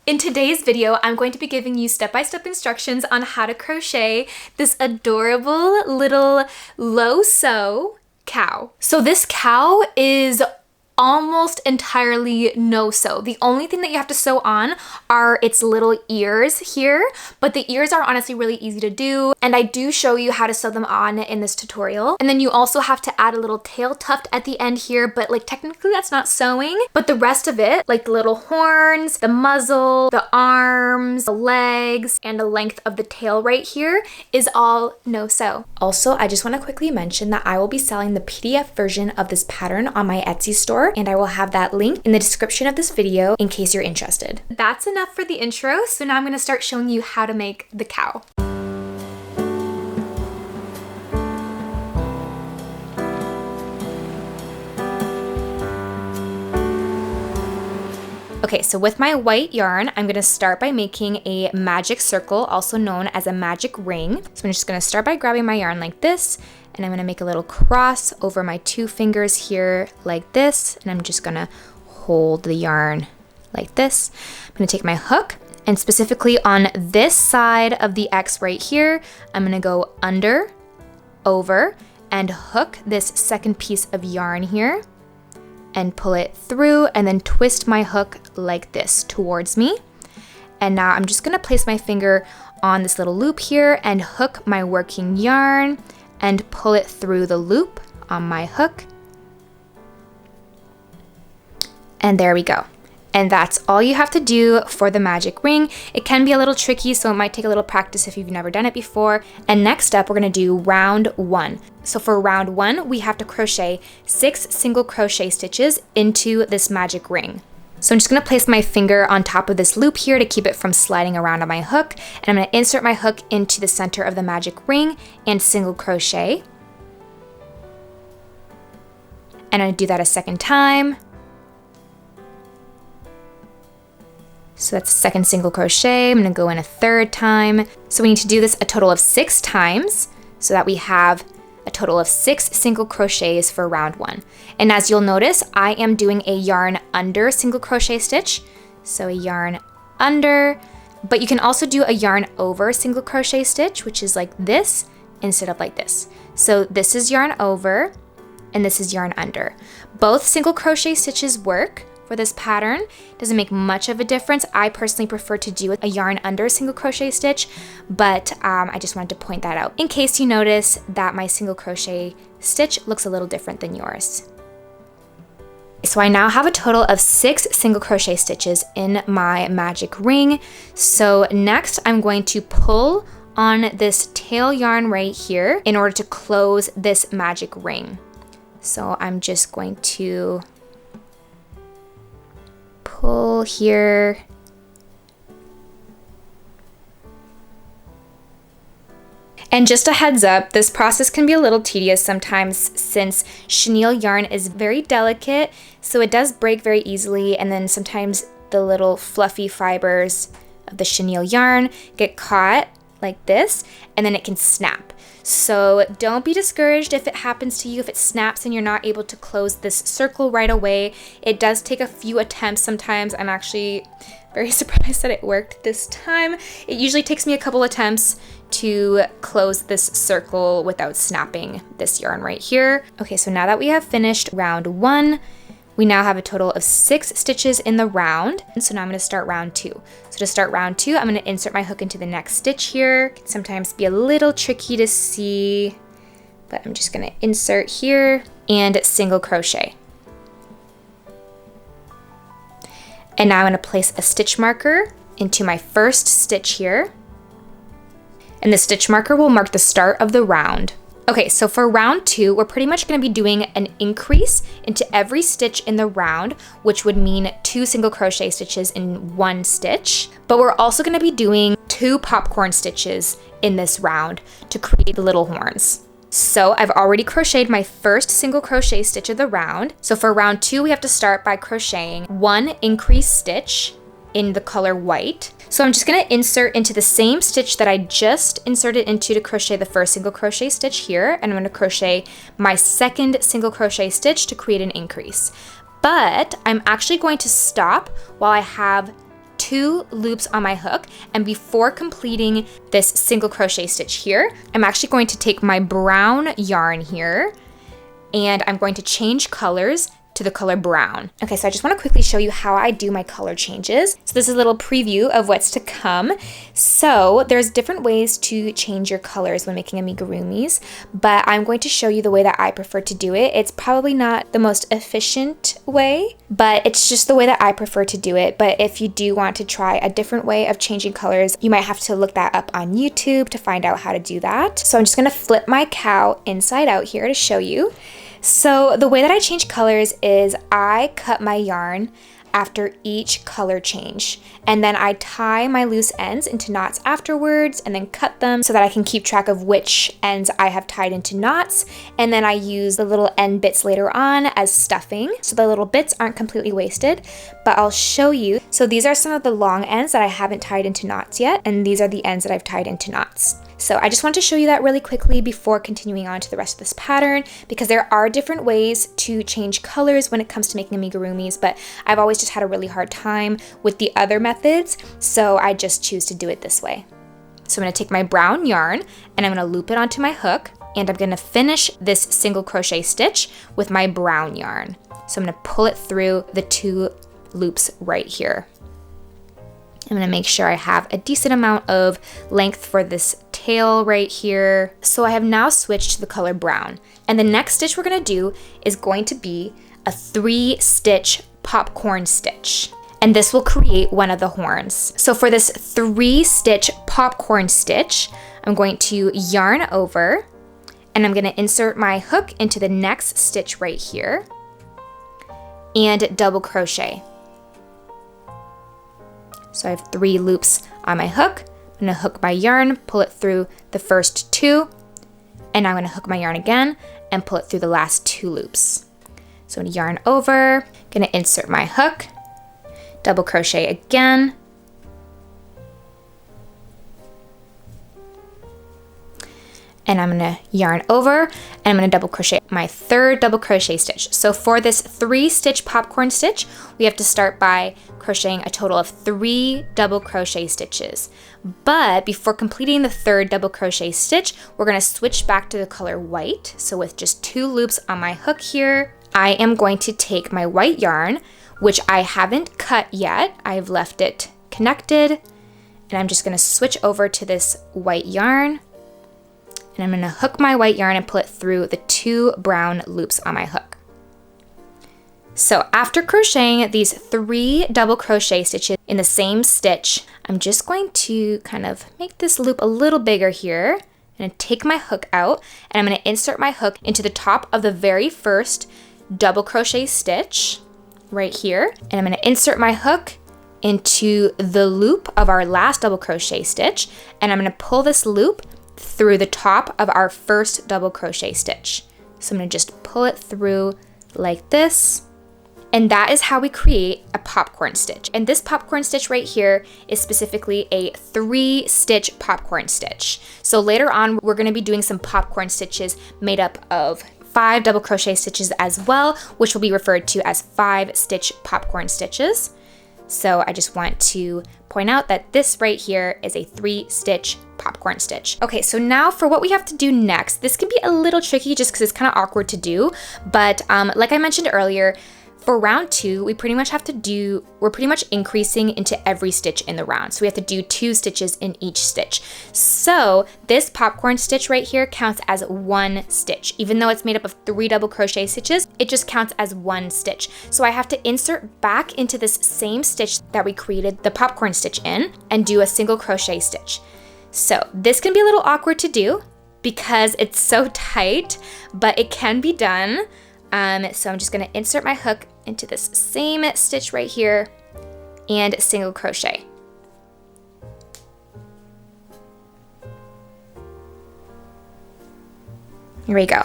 In today's video, I'm going to be giving you step-by-step instructions on how to crochet this adorable little low-sew cow. So this cow is almost entirely no-sew. The only thing that you have to sew on are its little ears here, but the ears are honestly really easy to do, and I do show you how to sew them on in this tutorial. And then you also have to add a little tail tuft at the end here, but like technically that's not sewing, but the rest of it, like the little horns, the muzzle, the arms, the legs, and the length of the tail right here is all no-sew. Also, I just want to quickly mention that I will be selling the PDF version of this pattern on my Etsy store, and I will have that link in the description of this video in case you're interested. That's enough for the intro, so now I'm going to start showing you how to make the cow. Okay, so with my white yarn, I'm gonna start by making a magic circle, also known as a magic ring. So I'm just gonna start by grabbing my yarn like this, and I'm gonna make a little cross over my two fingers here like this, and I'm just gonna hold the yarn like this. I'm gonna take my hook, and specifically on this side of the X right here, I'm gonna go under, over, and hook this second piece of yarn here, and pull it through, and then twist my hook like this towards me. And now I'm just gonna place my finger on this little loop here and hook my working yarn and pull it through the loop on my hook. And there we go. And that's all you have to do for the magic ring. It can be a little tricky, so it might take a little practice if you've never done it before. And next up, we're gonna do round 1. So for round 1, we have to crochet 6 single crochet stitches into this magic ring. So I'm just gonna place my finger on top of this loop here to keep it from sliding around on my hook. And I'm gonna insert my hook into the center of the magic ring and single crochet. And I'm gonna do that a second time. So that's the second single crochet. I'm gonna go in a third time. So we need to do this a total of 6 times so that we have a total of 6 single crochets for round 1. And as you'll notice, I am doing a yarn under single crochet stitch. So a yarn under, but you can also do a yarn over single crochet stitch, which is like this instead of like this. So this is yarn over and this is yarn under. Both single crochet stitches work for this pattern. Doesn't make much of a difference. I personally prefer to do a yarn under single crochet stitch, but I just wanted to point that out in case you notice that my single crochet stitch looks a little different than yours. So I now have a total of 6 single crochet stitches in my magic ring. So next I'm going to pull on this tail yarn right here in order to close this magic ring. So I'm just going to pull here. And just a heads up, this process can be a little tedious sometimes since chenille yarn is very delicate, so it does break very easily, and then sometimes the little fluffy fibers of the chenille yarn get caught like this, and then it can snap. So don't be discouraged if it happens to you, if it snaps and you're not able to close this circle right away. It does take a few attempts sometimes. I'm actually very surprised that it worked this time. It usually takes me a couple attempts to close this circle without snapping this yarn right here. Okay, so now that we have finished round 1, we now have a total of 6 stitches in the round. And so now I'm gonna start round 2. So to start round 2, I'm gonna insert my hook into the next stitch here. It can sometimes be a little tricky to see, but I'm just gonna insert here and single crochet. And now I'm gonna place a stitch marker into my first stitch here. And the stitch marker will mark the start of the round. Okay, so for round 2, we're pretty much gonna be doing an increase into every stitch in the round, which would mean 2 single crochet stitches in 1 stitch. But we're also gonna be doing 2 popcorn stitches in this round to create the little horns. So I've already crocheted my first single crochet stitch of the round. So for round 2, we have to start by crocheting 1 increase stitch in the color white. So I'm just gonna insert into the same stitch that I just inserted into to crochet the first single crochet stitch here, and I'm gonna crochet my second single crochet stitch to create an increase. But I'm actually going to stop while I have 2 loops on my hook, and before completing this single crochet stitch here, I'm actually going to take my brown yarn here and I'm going to change colors to the color brown. Okay, so I just want to quickly show you how I do my color changes. So this is a little preview of what's to come. So there's different ways to change your colors when making amigurumis, but I'm going to show you the way that I prefer to do it. It's probably not the most efficient way, but it's just the way that I prefer to do it. But if you do want to try a different way of changing colors, you might have to look that up on YouTube to find out how to do that. So I'm just gonna flip my cow inside out here to show you. So the way that I change colors is I cut my yarn after each color change, and then I tie my loose ends into knots afterwards and then cut them so that I can keep track of which ends I have tied into knots, and then I use the little end bits later on as stuffing so the little bits aren't completely wasted. But I'll show you. So these are some of the long ends that I haven't tied into knots yet, and these are the ends that I've tied into knots. So I just want to show you that really quickly before continuing on to the rest of this pattern, because there are different ways to change colors when it comes to making amigurumis, but I've always just had a really hard time with the other methods, so I just choose to do it this way. So I'm going to take my brown yarn and I'm going to loop it onto my hook, and I'm going to finish this single crochet stitch with my brown yarn. So I'm going to pull it through the 2 loops right here. I'm gonna make sure I have a decent amount of length for this tail right here. So I have now switched to the color brown. And the next stitch we're gonna do is going to be a 3-stitch popcorn stitch. And this will create one of the horns. So for this 3-stitch popcorn stitch, I'm going to yarn over and I'm gonna insert my hook into the next stitch right here and double crochet. So I have 3 loops on my hook. I'm gonna hook my yarn, pull it through the first 2, and I'm gonna hook my yarn again and pull it through the last 2 loops. So I'm gonna yarn over, gonna insert my hook, double crochet again, and I'm gonna yarn over and I'm gonna double crochet my 3rd double crochet stitch. So for this 3-stitch popcorn stitch, we have to start by crocheting a total of 3 double crochet stitches. But before completing the 3rd double crochet stitch, we're gonna switch back to the color white. So with just 2 loops on my hook here, I am going to take my white yarn, which I haven't cut yet. I've left it connected, and I'm just gonna switch over to this white yarn. And I'm gonna hook my white yarn and pull it through the 2 brown loops on my hook. So after crocheting these 3 double crochet stitches in the same stitch, I'm just going to kind of make this loop a little bigger here. I'm gonna take my hook out and I'm gonna insert my hook into the top of the very first double crochet stitch right here. And I'm gonna insert my hook into the loop of our last double crochet stitch, and I'm gonna pull this loop through the top of our first double crochet stitch. So I'm gonna just pull it through like this. And that is how we create a popcorn stitch. And this popcorn stitch right here is specifically a 3-stitch popcorn stitch. So later on, we're gonna be doing some popcorn stitches made up of 5 double crochet stitches as well, which will be referred to as 5-stitch popcorn stitches. So I just want to point out that this right here is a 3-stitch popcorn stitch. Okay, so now for what we have to do next. This can be a little tricky just because it's kind of awkward to do, but like I mentioned earlier, for round 2, we're pretty much increasing into every stitch in the round. So we have to do 2 stitches in each stitch. So this popcorn stitch right here counts as 1 stitch. Even though it's made up of 3 double crochet stitches, it just counts as 1 stitch. So I have to insert back into this same stitch that we created the popcorn stitch in and do a single crochet stitch. So this can be a little awkward to do because it's so tight, but it can be done. So I'm just gonna insert my hook into this same stitch right here and single crochet. Here we go.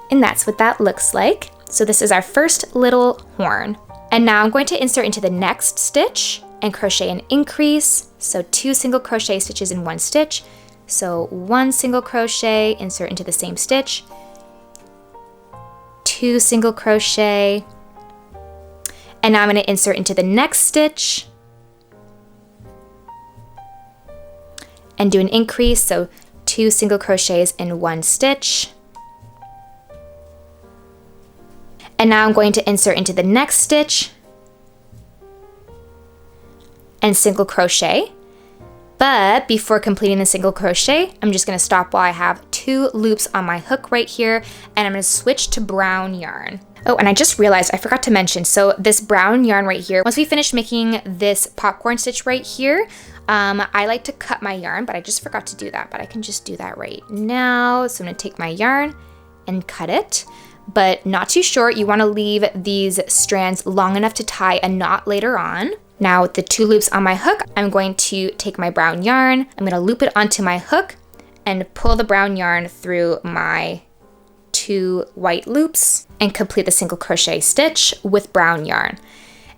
And that's what that looks like. So this is our first little horn. And now I'm going to insert into the next stitch and crochet an increase. So 2 single crochet stitches in 1 stitch. So 1 single crochet, insert into the same stitch, 2 single crochet, And now I'm going to insert into the next stitch and do an increase, so 2 single crochets in 1 stitch. And now I'm going to insert into the next stitch and single crochet. But before completing the single crochet, I'm just going to stop while I have 2 loops on my hook right here, and I'm going to switch to brown yarn. Oh, and I just realized I forgot to mention, so this brown yarn right here, once we finish making this popcorn stitch right here, I like to cut my yarn, but I just forgot to do that, but I can just do that right now. So I'm going to take my yarn and cut it, but not too short. You want to leave these strands long enough to tie a knot later on. Now with the 2 loops on my hook, I'm going to take my brown yarn, I'm going to loop it onto my hook and pull the brown yarn through my 2 white loops and complete the single crochet stitch with brown yarn.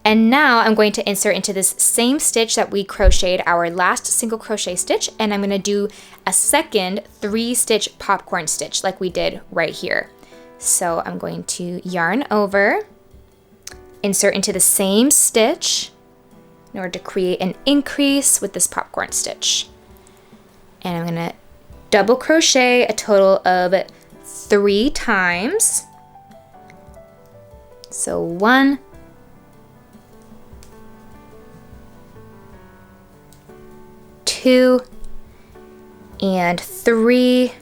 And now I'm going to insert into this same stitch that we crocheted our last single crochet stitch, and I'm going to do a second 3-stitch popcorn stitch like we did right here. So I'm going to yarn over, insert into the same stitch in order to create an increase with this popcorn stitch. And I'm going to double crochet a total of 3 times. So 1, 2, and 3.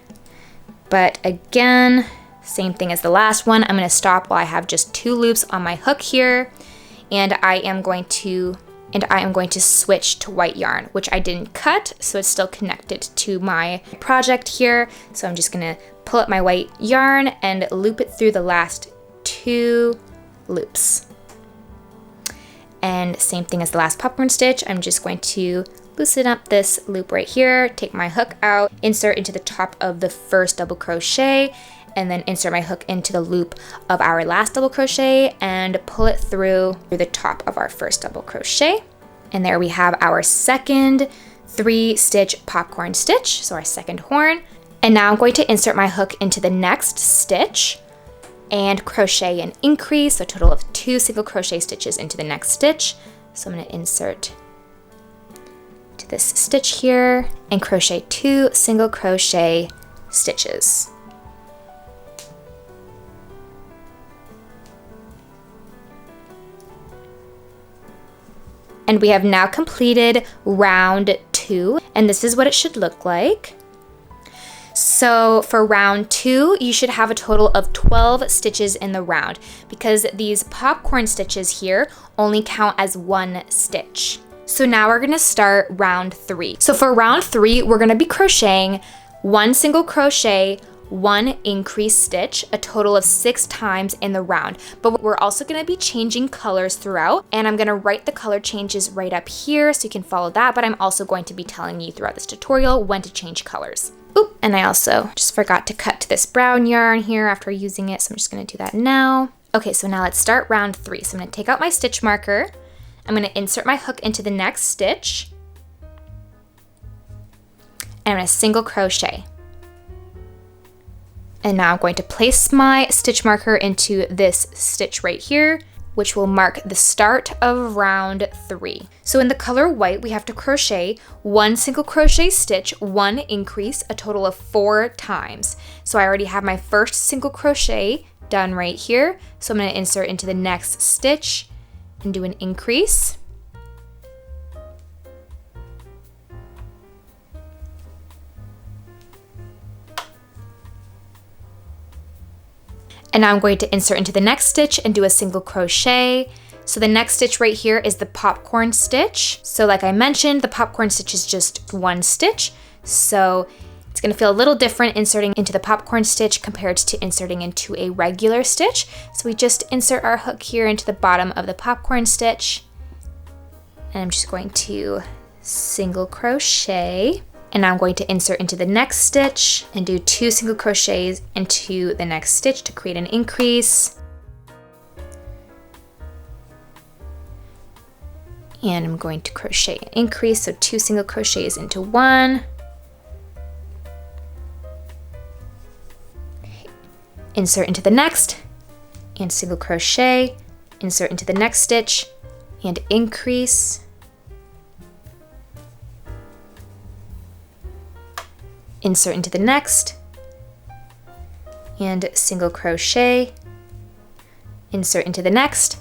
But again, same thing as the last one. I'm going to stop while I have just 2 loops on my hook here, and I am going to switch to white yarn, which I didn't cut, so it's still connected to my project here. So I'm just gonna pull up my white yarn and loop it through the last 2 loops. And same thing as the last popcorn stitch, I'm just going to loosen up this loop right here, take my hook out, insert into the top of the first double crochet, and then insert my hook into the loop of our last double crochet and pull it through the top of our first double crochet. And there we have our second 3-stitch popcorn stitch, so our second horn. And now I'm going to insert my hook into the next stitch and crochet an increase, so a total of 2 single crochet stitches into the next stitch. So I'm going to insert to this stitch here and crochet 2 single crochet stitches. And we have now completed round 2, and this is what it should look like. So for round 2, you should have a total of 12 stitches in the round because these popcorn stitches here only count as 1 stitch. So now we're gonna start round 3. So for round 3, we're gonna be crocheting 1 single crochet, 1 increase stitch, a total of 6 times in the round. But we're also going to be changing colors throughout, and I'm going to write the color changes right up here so you can follow that, but I'm also going to be telling you throughout this tutorial when to change colors. Oop, and I also just forgot to cut this brown yarn here after using it, so I'm just going to do that now. Okay, so now let's start round 3. So I'm going to take out my stitch marker, I'm going to insert my hook into the next stitch, and I'm going to single crochet. And now I'm going to place my stitch marker into this stitch right here, which will mark the start of round 3. So in the color white, we have to crochet 1 single crochet stitch, 1 increase, a total of 4 times. So I already have my first single crochet done right here. So I'm going to insert into the next stitch and do an increase. And now I'm going to insert into the next stitch and do a single crochet. So the next stitch right here is the popcorn stitch. So like I mentioned, the popcorn stitch is just 1 stitch. So it's gonna feel a little different inserting into the popcorn stitch compared to inserting into a regular stitch. So we just insert our hook here into the bottom of the popcorn stitch. And I'm just going to single crochet. And now I'm going to insert into the next stitch and do 2 single crochets into the next stitch to create an increase. And I'm going to crochet an increase, so 2 single crochets into 1. Insert into the next and single crochet insert into the next stitch, and increase. Insert into the next, and single crochet, insert into the next,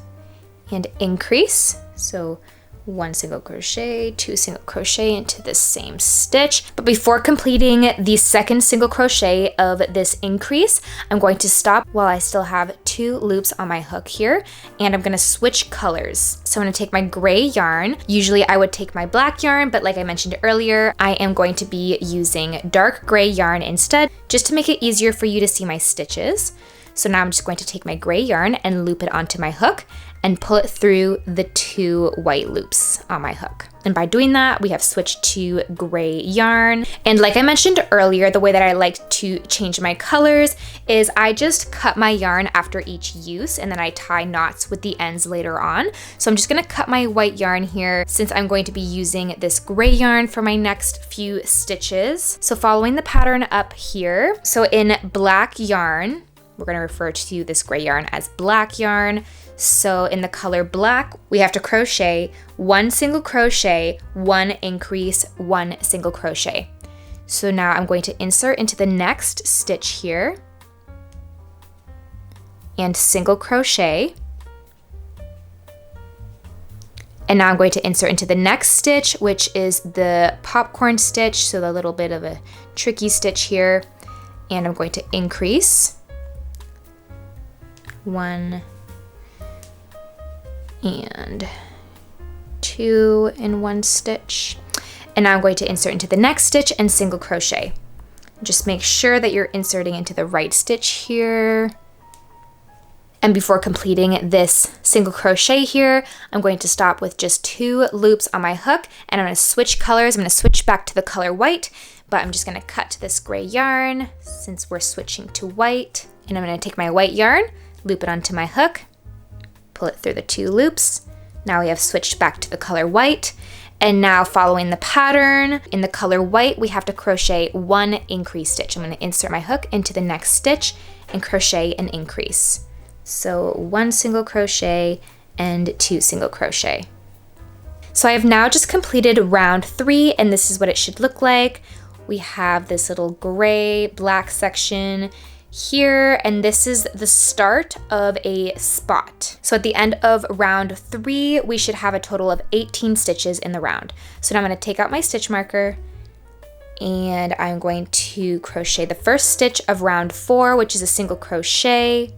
and increase. So 1 single crochet, 2 single crochet into the same stitch. But before completing the second single crochet of this increase, I'm going to stop while I still have 2 loops on my hook here, and I'm gonna switch colors. So I'm gonna take my gray yarn. Usually I would take my black yarn, but like I mentioned earlier, I am going to be using dark gray yarn instead, just to make it easier for you to see my stitches. So now I'm just going to take my gray yarn and loop it onto my hook and pull it through the 2 white loops on my hook. And by doing that, we have switched to gray yarn. And like I mentioned earlier, the way that I like to change my colors is I just cut my yarn after each use and then I tie knots with the ends later on. So I'm just gonna cut my white yarn here since I'm going to be using this gray yarn for my next few stitches. So following the pattern up here, so in black yarn, we're gonna refer to this gray yarn as black yarn. So in the color black, we have to crochet 1 single crochet, 1 increase, 1 single crochet. So now I'm going to insert into the next stitch here and single crochet. And now I'm going to insert into the next stitch, which is the popcorn stitch. So a little bit of a tricky stitch here. And I'm going to increase 1 and 2 in 1 stitch. And now I'm going to insert into the next stitch and single crochet. Just make sure that you're inserting into the right stitch here. And before completing this single crochet here, I'm going to stop with just 2 loops on my hook, and I'm going to switch colors. I'm going to switch back to the color white, but I'm just going to cut to this gray yarn since we're switching to white. And I'm going to take my white yarn, loop it onto my hook, pull it through the 2 loops. Now we have switched back to the color white. And now following the pattern in the color white, we have to crochet 1 increase stitch. I'm going to insert my hook into the next stitch and crochet an increase. So 1 single crochet and 2 single crochet. So I have now just completed round 3, and this is what it should look like. We have this little gray black section here, and this is the start of a spot. So at the end of round 3, we should have a total of 18 stitches in the round. So now I'm going to take out my stitch marker and I'm going to crochet the first stitch of round 4, which is a single crochet.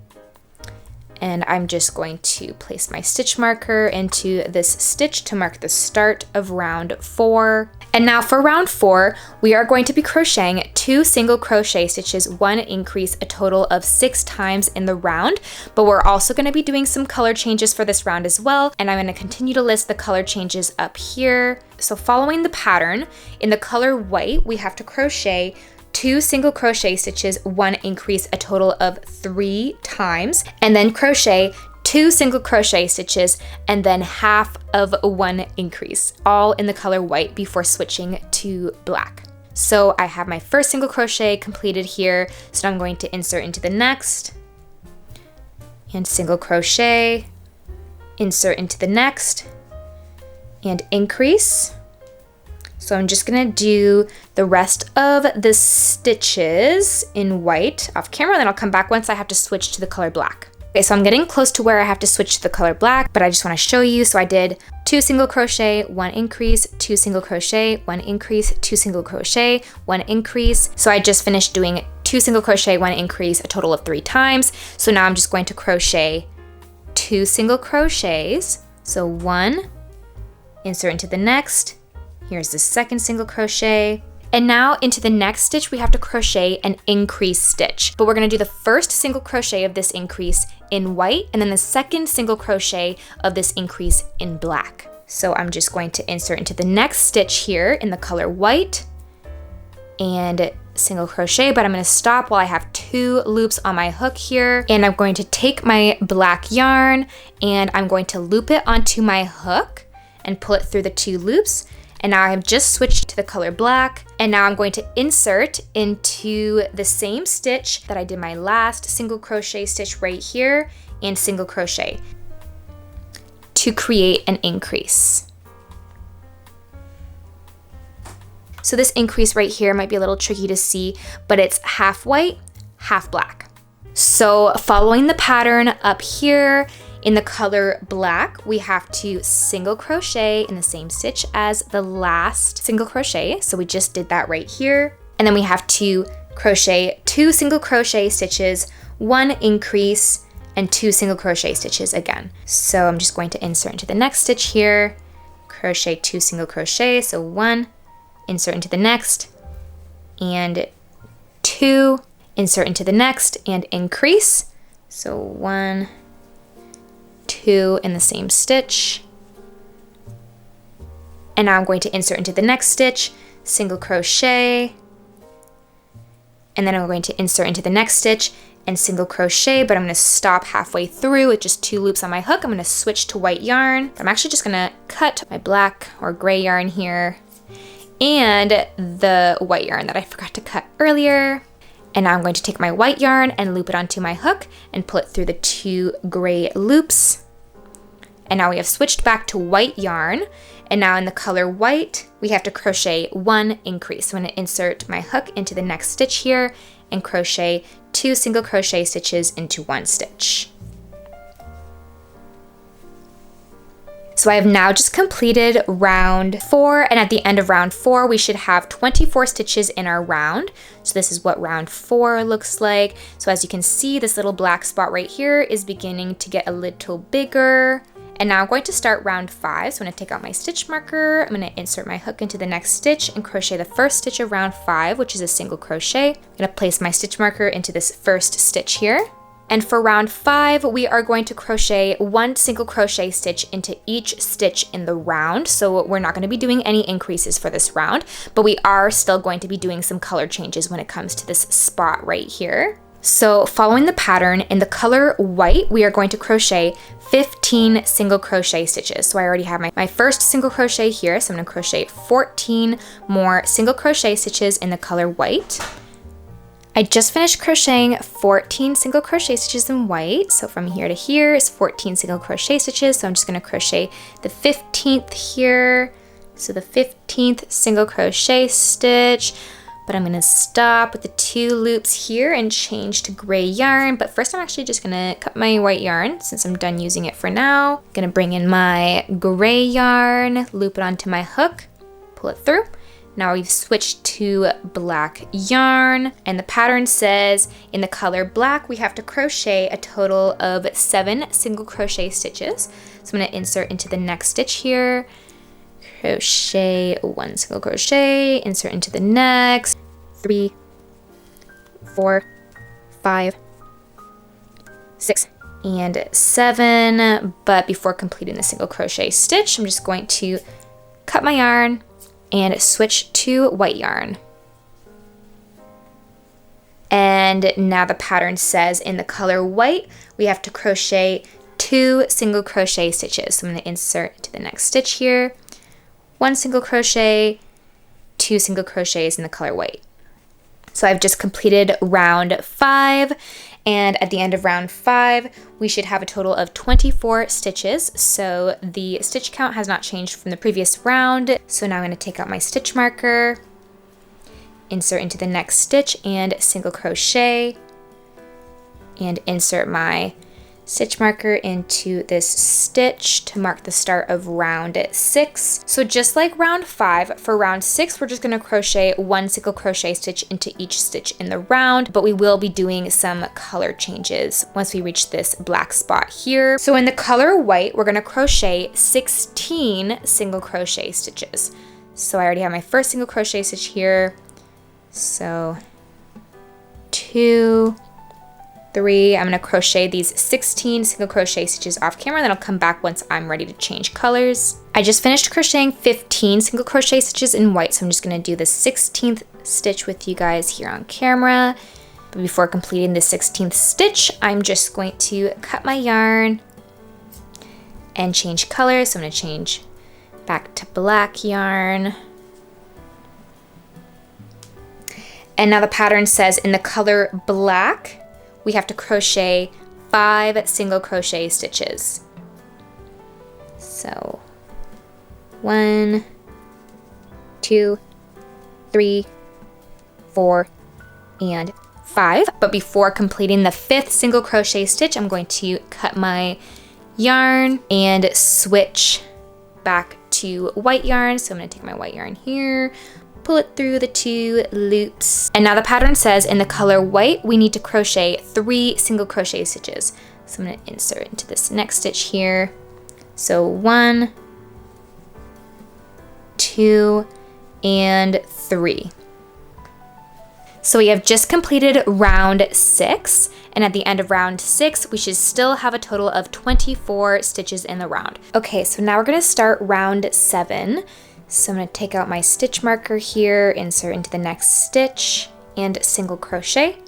And I'm just going to place my stitch marker into this stitch to mark the start of round 4. And now for round 4, we are going to be crocheting 2 single crochet stitches, 1 increase, a total of 6 times in the round. But we're also going to be doing some color changes for this round as well. And I'm going to continue to list the color changes up here. So following the pattern, in the color white, we have to crochet 2 single crochet stitches, 1 increase, a total of 3 times, and then crochet 2 single crochet stitches and then half of 1 increase, all in the color white before switching to black. So I have my first single crochet completed here, so now I'm going to insert into the next and single crochet, insert into the next and increase. So I'm just gonna do the rest of the stitches in white off camera, then I'll come back once I have to switch to the color black. Okay, so I'm getting close to where I have to switch to the color black, but I just wanna show you. So I did 2 single crochet, 1 increase, 2 single crochet, 1 increase, 2 single crochet, 1 increase. So I just finished doing 2 single crochet, 1 increase, a total of 3 times. So now I'm just going to crochet 2 single crochets. So 1, insert into the next. Here's the second single crochet. And now into the next stitch, we have to crochet an increase stitch. But we're gonna do the first single crochet of this increase in white, and then the second single crochet of this increase in black. So I'm just going to insert into the next stitch here in the color white and single crochet, but I'm gonna stop while I have 2 loops on my hook here. And I'm going to take my black yarn and I'm going to loop it onto my hook and pull it through the 2 loops. And now I have just switched to the color black. And now I'm going to insert into the same stitch that I did my last single crochet stitch right here and single crochet. to create an increase. So this increase right here might be a little tricky to see, but it's half white, half black. So following the pattern up here in the color black, we have to single crochet in the same stitch as the last single crochet. So we just did that right here. And then we have to crochet 2 single crochet stitches, 1 increase, and 2 single crochet stitches again. So I'm just going to insert into the next stitch here, crochet 2 single crochet, so 1, insert into the next, and 2, insert into the next, and increase. So 1, 2 in the same stitch. And now I'm going to insert into the next stitch, single crochet, and then I'm going to insert into the next stitch and single crochet, but I'm going to stop halfway through with just 2 loops on my hook. I'm going to switch to white yarn. I'm actually just going to cut my black or gray yarn here and the white yarn that I forgot to cut earlier. And now I'm going to take my white yarn and loop it onto my hook and pull it through the 2 gray loops. And now we have switched back to white yarn. And now in the color white, we have to crochet 1 increase. So I'm going to insert my hook into the next stitch here and crochet 2 single crochet stitches into 1 stitch. So I have now just completed round 4, and at the end of round 4, we should have 24 stitches in our round. So this is what round 4 looks like. So as you can see, this little black spot right here is beginning to get a little bigger. And now I'm going to start round 5. So I'm going to take out my stitch marker. I'm going to insert my hook into the next stitch and crochet the first stitch of round 5, which is a single crochet. I'm going to place my stitch marker into this first stitch here. And for round 5, we are going to crochet 1 single crochet stitch into each stitch in the round. So we're not going to be doing any increases for this round, but we are still going to be doing some color changes when it comes to this spot right here. So following the pattern in the color white, we are going to crochet 15 single crochet stitches. So I already have my first single crochet here. So I'm going to crochet 14 more single crochet stitches in the color white. I just finished crocheting 14 single crochet stitches in white. So from here to here is 14 single crochet stitches. So I'm just going to crochet the 15th here. So the 15th single crochet stitch. But I'm going to stop with the 2 loops here and change to gray yarn. But first I'm actually just going to cut my white yarn since I'm done using it for now. I'm going to bring in my gray yarn, loop it onto my hook, pull it through. Now we've switched to black yarn, and the pattern says in the color black we have to crochet a total of 7 single crochet stitches. So I'm going to insert into the next stitch here, crochet 1 single crochet, insert into the next, 3, 4, 5, 6, and 7. But before completing the single crochet stitch, I'm just going to cut my yarn and switch to white yarn. And now the pattern says in the color white, we have to crochet 2 single crochet stitches. So I'm going to insert to the next stitch here, 1 single crochet, 2 single crochets in the color white. So I've just completed round 5, and at the end of round 5, we should have a total of 24 stitches. So the stitch count has not changed from the previous round. So now I'm going to take out my stitch marker, insert into the next stitch and single crochet, and insert my stitch marker into this stitch to mark the start of round 6. So just like round 5, for round 6, we're just going to crochet 1 single crochet stitch into each stitch in the round, but we will be doing some color changes once we reach this black spot here. So in the color white, we're going to crochet 16 single crochet stitches. So I already have my first single crochet stitch here. So 2, 3, I'm going to crochet these 16 single crochet stitches off camera, then I'll come back once I'm ready to change colors. I just finished crocheting 15 single crochet stitches in white, so I'm just going to do the 16th stitch with you guys here on camera. But before completing the 16th stitch, I'm just going to cut my yarn and change colors. So I'm going to change back to black yarn. And now the pattern says in the color black, we have to crochet 5 single crochet stitches. So 1, 2, 3, 4, and 5. But before completing the 5th single crochet stitch, I'm going to cut my yarn and switch back to white yarn. So I'm going to take my white yarn here, pull it through the 2 loops. And now the pattern says in the color white, we need to crochet 3 single crochet stitches. So I'm going to insert into this next stitch here. So 1, 2, and 3. So we have just completed round 6, and at the end of round 6, we should still have a total of 24 stitches in the round. Okay, so now we're gonna start round 7. So I'm gonna take out my stitch marker here, insert into the next stitch, and single crochet.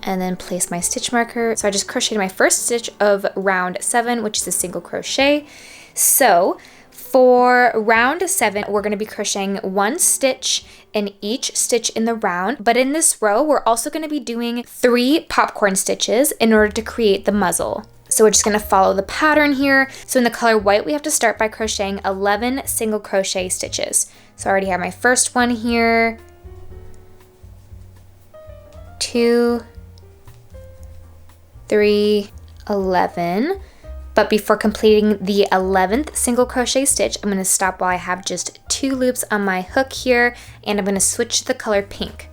And then place my stitch marker. So I just crocheted my first stitch of round 7, which is a single crochet. So for round 7, we're going to be crocheting 1 stitch in each stitch in the round, but in this row, we're also going to be doing 3 popcorn stitches in order to create the muzzle. So we're just going to follow the pattern here. So in the color white, we have to start by crocheting 11 single crochet stitches. So I already have my first one here, 2, 3, 11. But before completing the 11th single crochet stitch, I'm going to stop while I have just 2 loops on my hook here, and I'm going to switch to the color pink.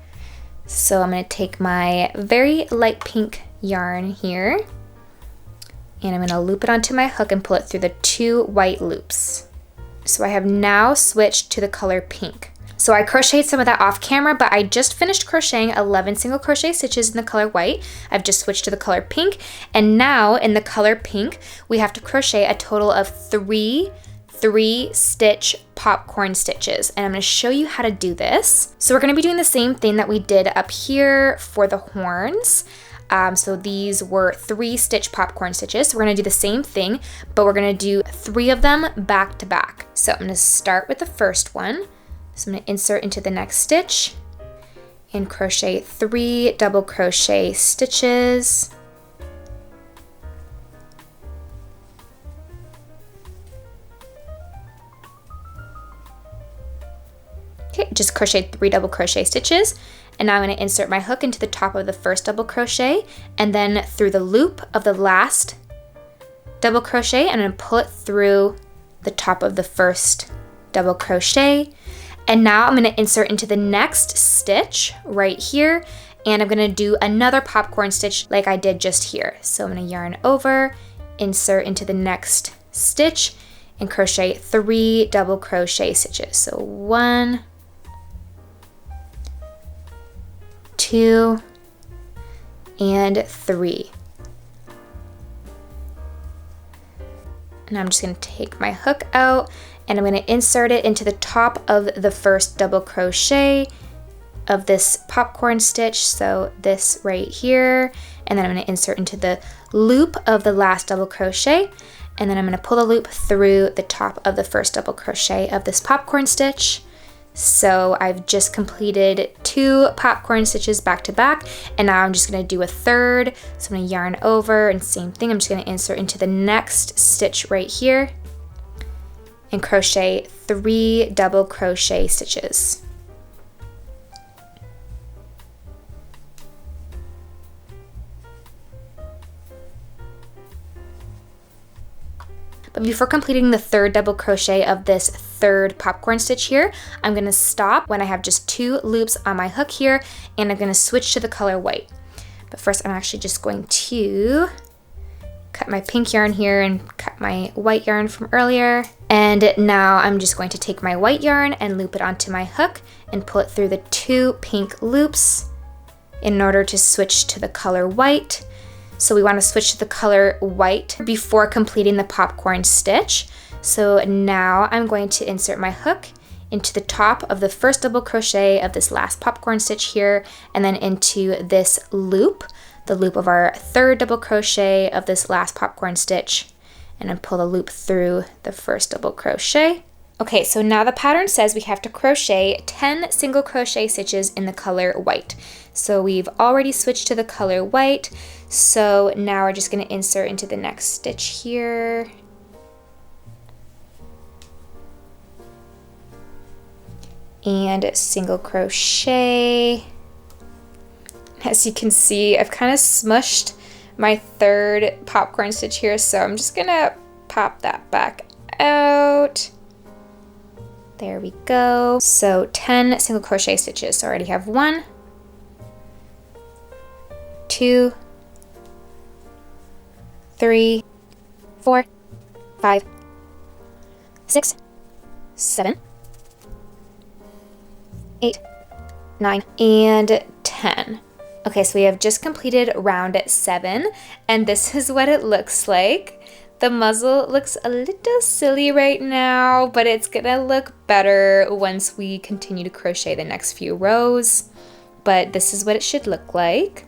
So I'm going to take my very light pink yarn here, and I'm going to loop it onto my hook and pull it through the 2 white loops. So I have now switched to the color pink. So I crocheted some of that off camera, but I just finished crocheting 11 single crochet stitches in the color white. I've just switched to the color pink, and now in the color pink, we have to crochet a total of 3 stitch popcorn stitches, and I'm going to show you how to do this. So we're going to be doing the same thing that we did up here for the horns. So these were 3 stitch popcorn stitches. So we're going to do the same thing, but we're going to do 3 of them back to back. So I'm going to start with the first one. So I'm going to insert into the next stitch and crochet 3 double crochet stitches. Okay, just crochet 3 double crochet stitches, and now I'm going to insert my hook into the top of the first double crochet, and then through the loop of the last double crochet, I'm going to pull it through the top of the first double crochet. And now I'm going to insert into the next stitch right here, and I'm going to do another popcorn stitch like I did just here. So I'm going to yarn over, insert into the next stitch, and crochet 3 double crochet stitches. So 1, 2, and 3. And I'm just going to take my hook out, and I'm going to insert it into the top of the first double crochet of this popcorn stitch, so this right here, and then I'm going to insert into the loop of the last double crochet, and then I'm going to pull the loop through the top of the first double crochet of this popcorn stitch. So I've just completed 2 popcorn stitches back to back, and now I'm just going to do a third. So I'm going to yarn over, and same thing, I'm just going to insert into the next stitch right here and crochet 3 double crochet stitches. But before completing the 3rd double crochet of this 3rd popcorn stitch here, I'm going to stop when I have just 2 loops on my hook here, and I'm going to switch to the color white. But first I'm actually just going to cut my pink yarn here and cut my white yarn from earlier. And now I'm just going to take my white yarn and loop it onto my hook and pull it through the 2 pink loops in order to switch to the color white. So we want to switch to the color white before completing the popcorn stitch. So now I'm going to insert my hook into the top of the first double crochet of this last popcorn stitch here, and then into this loop, the loop of our 3rd double crochet of this last popcorn stitch, and then pull the loop through the first double crochet. Okay, so now the pattern says we have to crochet 10 single crochet stitches in the color white. So we've already switched to the color white. So now we're just going to insert into the next stitch here. And single crochet. As you can see, I've kind of smushed my third popcorn stitch here, so I'm just gonna pop that back out. There we go. So 10 single crochet stitches. So I already have 1, 2, 3, 4, 5, 6, 7, 8, 9, and 10. Okay, so we have just completed round 7, and this is what it looks like. The muzzle looks a little silly right now, but it's gonna look better once we continue to crochet the next few rows. But this is what it should look like.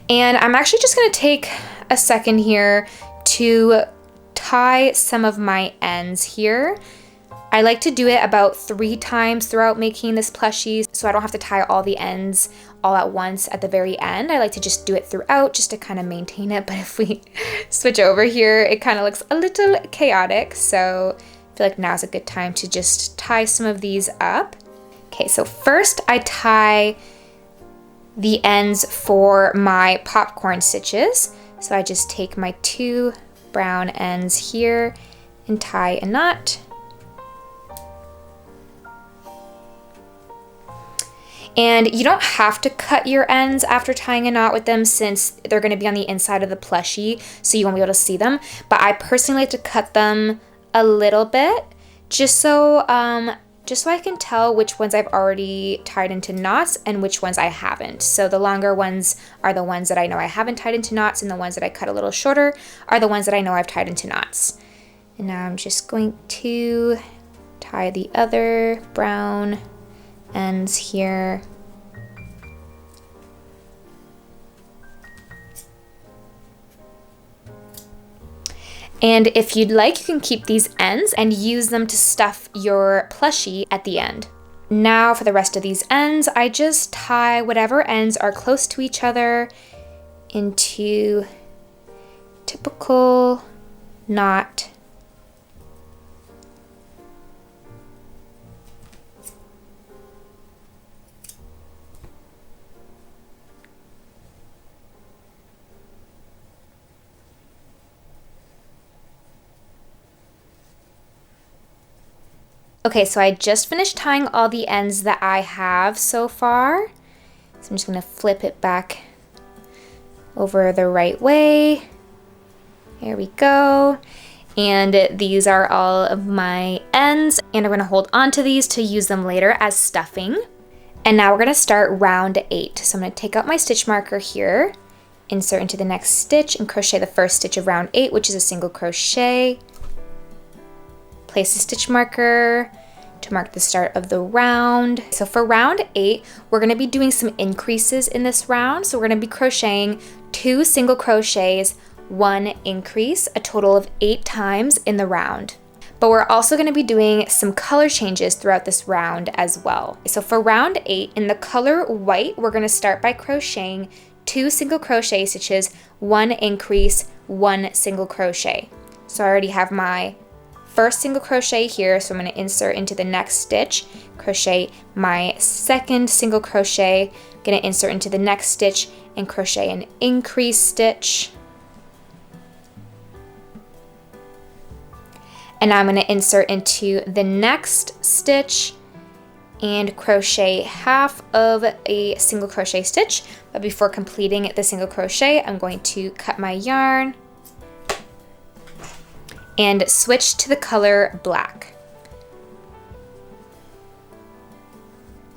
And I'm actually just gonna take a second here to tie some of my ends here. I like to do it about 3 times throughout making this plushie, so I don't have to tie all the ends all at once at the very end. I like to just do it throughout just to kind of maintain it, but if we switch over here, it kind of looks a little chaotic, so I feel like now's a good time to just tie some of these up. Okay, so first I tie the ends for my popcorn stitches. So I just take my 2 brown ends here and tie a knot. And you don't have to cut your ends after tying a knot with them since they're going to be on the inside of the plushie, so you won't be able to see them. But I personally like to cut them a little bit just so I can tell which ones I've already tied into knots and which ones I haven't. So the longer ones are the ones that I know I haven't tied into knots, and the ones that I cut a little shorter are the ones that I know I've tied into knots. And now I'm just going to tie the other brown ends here. And if you'd like, you can keep these ends and use them to stuff your plushie at the end. Now for the rest of these ends, I just tie whatever ends are close to each other into typical knot. Okay, so I just finished tying all the ends that I have so far. So I'm just gonna flip it back over the right way. There we go. And these are all of my ends, and I'm gonna hold on to these to use them later as stuffing. And now we're gonna start round 8. So I'm gonna take out my stitch marker here, insert into the next stitch, and crochet the first stitch of round 8, which is a single crochet. Place a stitch marker to mark the start of the round. So for round 8, we're going to be doing some increases in this round. So we're going to be crocheting 2 single crochets, 1 increase, a total of 8 times in the round. But we're also going to be doing some color changes throughout this round as well. So for round 8, in the color white, we're going to start by crocheting 2 single crochet stitches, 1 increase, 1 single crochet. So I already have my first single crochet here, so I'm going to insert into the next stitch, crochet my second single crochet, going to insert into the next stitch and crochet an increase stitch. And now I'm going to insert into the next stitch and crochet half of a single crochet stitch. But before completing the single crochet, I'm going to cut my yarn and switch to the color black.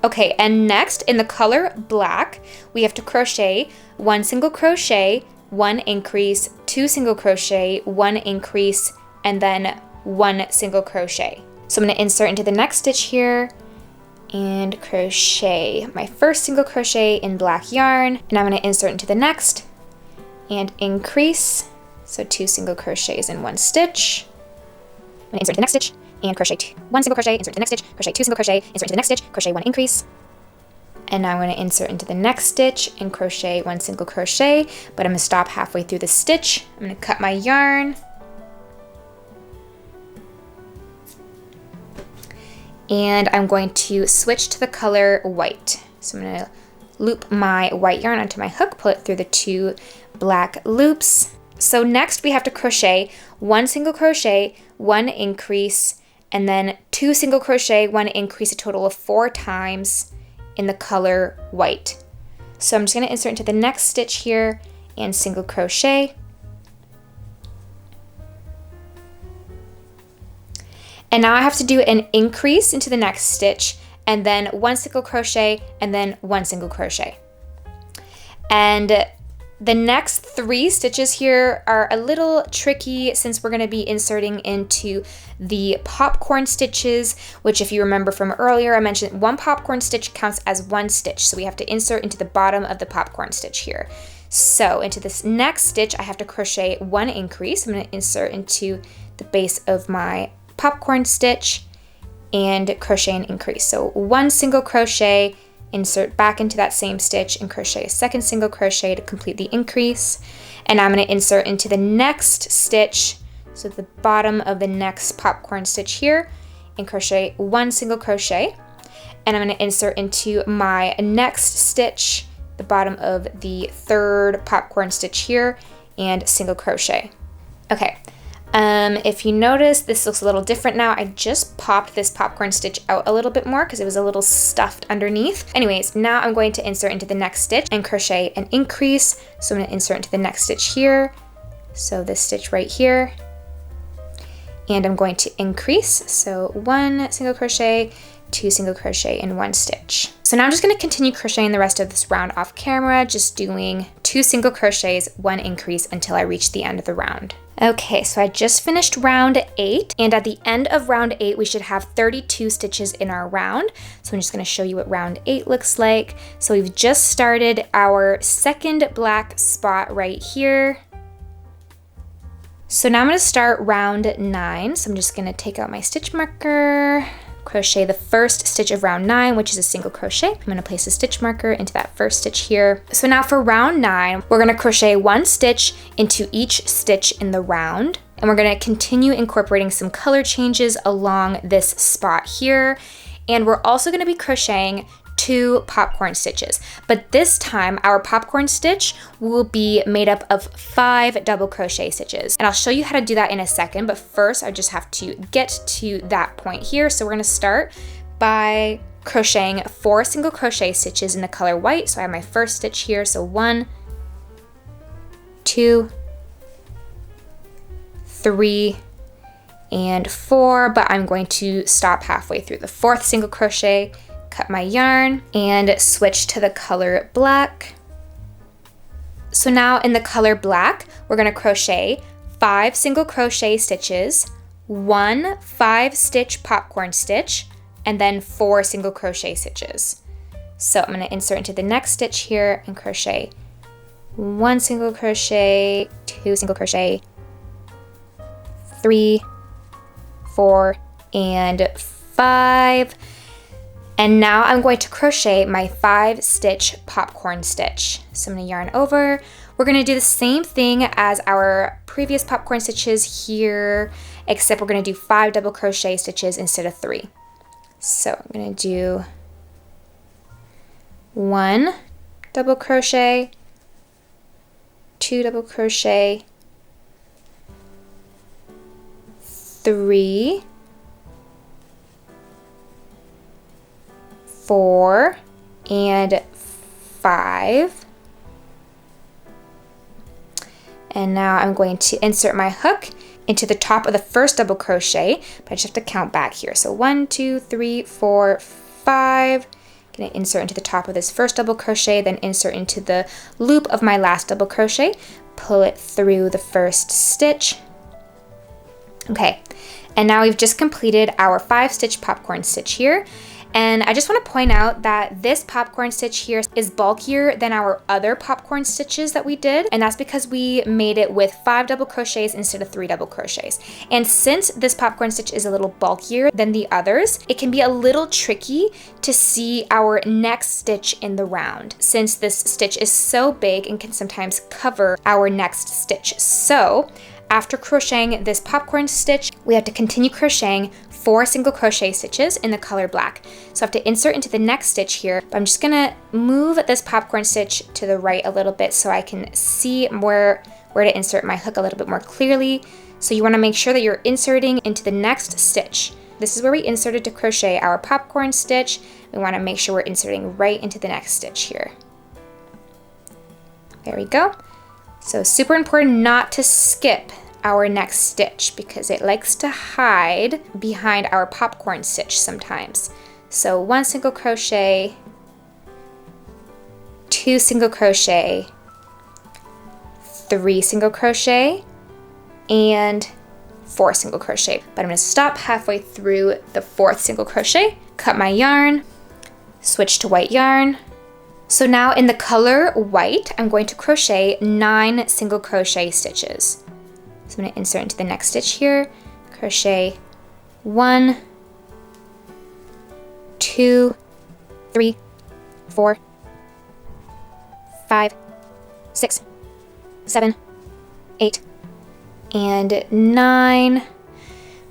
Okay, and next in the color black, we have to crochet 1 single crochet, 1 increase, 2 single crochet, 1 increase, and then 1 single crochet. So I'm going to insert into the next stitch here and crochet my first single crochet in black yarn, and I'm going to insert into the next and increase. So 2 single crochets in 1 stitch. gonna insert into the next stitch and crochet one single crochet, insert into the next stitch, crochet 2 single crochet, insert into the next stitch, crochet 1 increase. And now I'm going to insert into the next stitch and crochet 1 single crochet, but I'm going to stop halfway through the stitch. I'm going to cut my yarn. And I'm going to switch to the color white. So I'm going to loop my white yarn onto my hook, pull it through the 2 black loops. So next we have to crochet 1 single crochet, 1 increase, and then 2 single crochet, 1 increase, a total of 4 times in the color white. So I'm just going to insert into the next stitch here and single crochet. And now I have to do an increase into the next stitch and then 1 single crochet and then 1 single crochet. And the next 3 stitches here are a little tricky since we're going to be inserting into the popcorn stitches, which if you remember from earlier, I mentioned 1 popcorn stitch counts as 1 stitch. So we have to insert into the bottom of the popcorn stitch here. So into this next stitch, I have to crochet 1 increase. I'm going to insert into the base of my popcorn stitch and crochet an increase. So 1 single crochet, insert back into that same stitch and crochet a 2nd single crochet to complete the increase. And I'm going to insert into the next stitch, so the bottom of the next popcorn stitch here, and crochet 1 single crochet. And I'm going to insert into my next stitch, the bottom of the 3rd popcorn stitch here, and single crochet. Okay. If you notice, this looks a little different now. I just popped this popcorn stitch out a little bit more because it was a little stuffed underneath. Anyways, now I'm going to insert into the next stitch and crochet an increase. So I'm going to insert into the next stitch here. So this stitch right here. And I'm going to increase. So 1 single crochet, 2 single crochet, and 1 stitch. So now I'm just going to continue crocheting the rest of this round off camera, just doing 2 single crochets, 1 increase until I reach the end of the round. Okay, so I just finished round 8, and at the end of round 8, we should have 32 stitches in our round. So I'm just going to show you what round 8 looks like. So we've just started our 2nd black spot right here. So now I'm going to start round 9. So I'm just going to take out my stitch marker, crochet the first stitch of round 9, which is a single crochet. I'm going to place a stitch marker into that first stitch here. So now for round 9, we're going to crochet 1 stitch into each stitch in the round, and we're going to continue incorporating some color changes along this spot here. And we're also going to be crocheting 2 popcorn stitches, but this time our popcorn stitch will be made up of 5 double crochet stitches, and I'll show you how to do that in a second. But first I just have to get to that point here. So we're going to start by crocheting 4 single crochet stitches in the color white. So I have my first stitch here, so 1, 2, 3, and 4, but I'm going to stop halfway through the 4th single crochet, cut my yarn, and switch to the color black. So now in the color black, we're going to crochet 5 single crochet stitches, 1 5-stitch popcorn stitch, and then 4 single crochet stitches. So I'm going to insert into the next stitch here and crochet 1 single crochet, 2 single crochet, 3, 4, and 5. And now I'm going to crochet my 5-stitch popcorn stitch. So I'm going to yarn over. We're going to do the same thing as our previous popcorn stitches here, except we're going to do 5 double crochet stitches instead of 3. So I'm going to do 1 double crochet, 2 double crochet, 3, 4, and 5. And now I'm going to insert my hook into the top of the first double crochet, but I just have to count back here. So 1, 2, 3, 4, 5. I'm going to insert into the top of this first double crochet, then insert into the loop of my last double crochet, pull it through the first stitch. Okay, and now we've just completed our 5-stitch popcorn stitch here. And I just want to point out that this popcorn stitch here is bulkier than our other popcorn stitches that we did. And that's because we made it with 5 double crochets instead of 3 double crochets. And since this popcorn stitch is a little bulkier than the others, it can be a little tricky to see our next stitch in the round, since this stitch is so big and can sometimes cover our next stitch. So after crocheting this popcorn stitch, we have to continue crocheting 4 single crochet stitches in the color black. So I have to insert into the next stitch here, but I'm just gonna move this popcorn stitch to the right a little bit so I can see where to insert my hook a little bit more clearly. So you wanna make sure that you're inserting into the next stitch. This is where we inserted to crochet our popcorn stitch. We wanna make sure we're inserting right into the next stitch here. There we go. So super important not to skip our next stitch because it likes to hide behind our popcorn stitch sometimes. So 1 single crochet, 2 single crochet, 3 single crochet, and 4 single crochet. But I'm going to stop halfway through the 4th single crochet, cut my yarn, switch to white yarn. So now in the color white, I'm going to crochet 9 single crochet stitches. So I'm going to insert into the next stitch here, crochet 1, 2, 3, 4, 5, 6, 7, 8, and 9.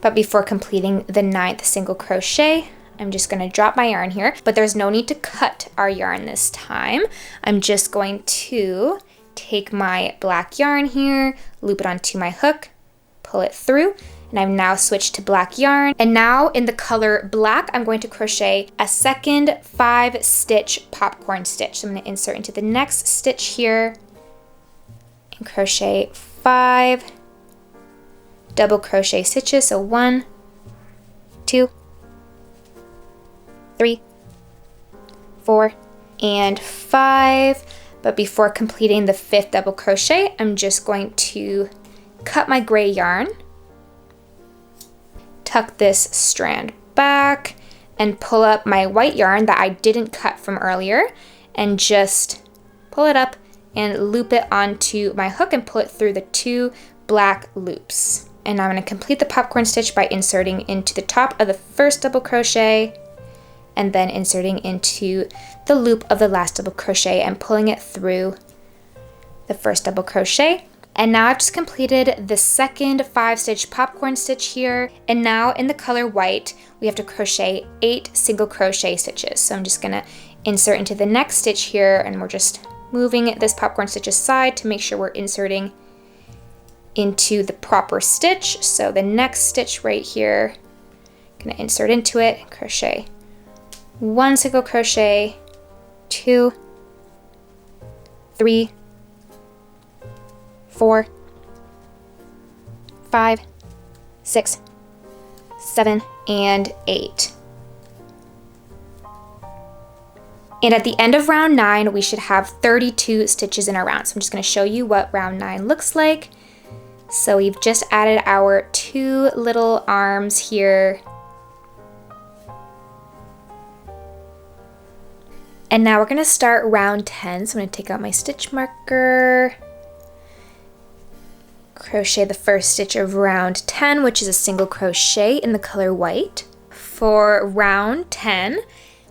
But before completing the 9th single crochet, I'm just going to drop my yarn here, but there's no need to cut our yarn this time. I'm just going to take my black yarn here, loop it onto my hook, pull it through, and I've now switched to black yarn. And now in the color black, I'm going to crochet a second 5 stitch popcorn stitch. So I'm going to insert into the next stitch here and crochet 5 double crochet stitches. So 1, 2, 3, 4, and 5. But before completing the 5th double crochet, I'm just going to cut my gray yarn, tuck this strand back, and pull up my white yarn that I didn't cut from earlier, and just pull it up and loop it onto my hook and pull it through the 2 black loops. And now I'm going to complete the popcorn stitch by inserting into the top of the 1st double crochet, and then inserting into the loop of the last double crochet and pulling it through the 1st double crochet. And now I've just completed the second 5 stitch popcorn stitch here. And now in the color white, we have to crochet 8 single crochet stitches. So I'm just gonna insert into the next stitch here, and we're just moving this popcorn stitch aside to make sure we're inserting into the proper stitch. So the next stitch right here, gonna insert into it, crochet 1 single crochet, 2, 3, 4, 5, 6, 7, and 8. And at the end of round 9, we should have 32 stitches in our round. So I'm just going to show you what round 9 looks like. So we've just added our 2 little arms here. And now we're going to start round 10. So I'm going to take out my stitch marker, crochet the 1st stitch of round 10, which is a single crochet in the color white. For round 10,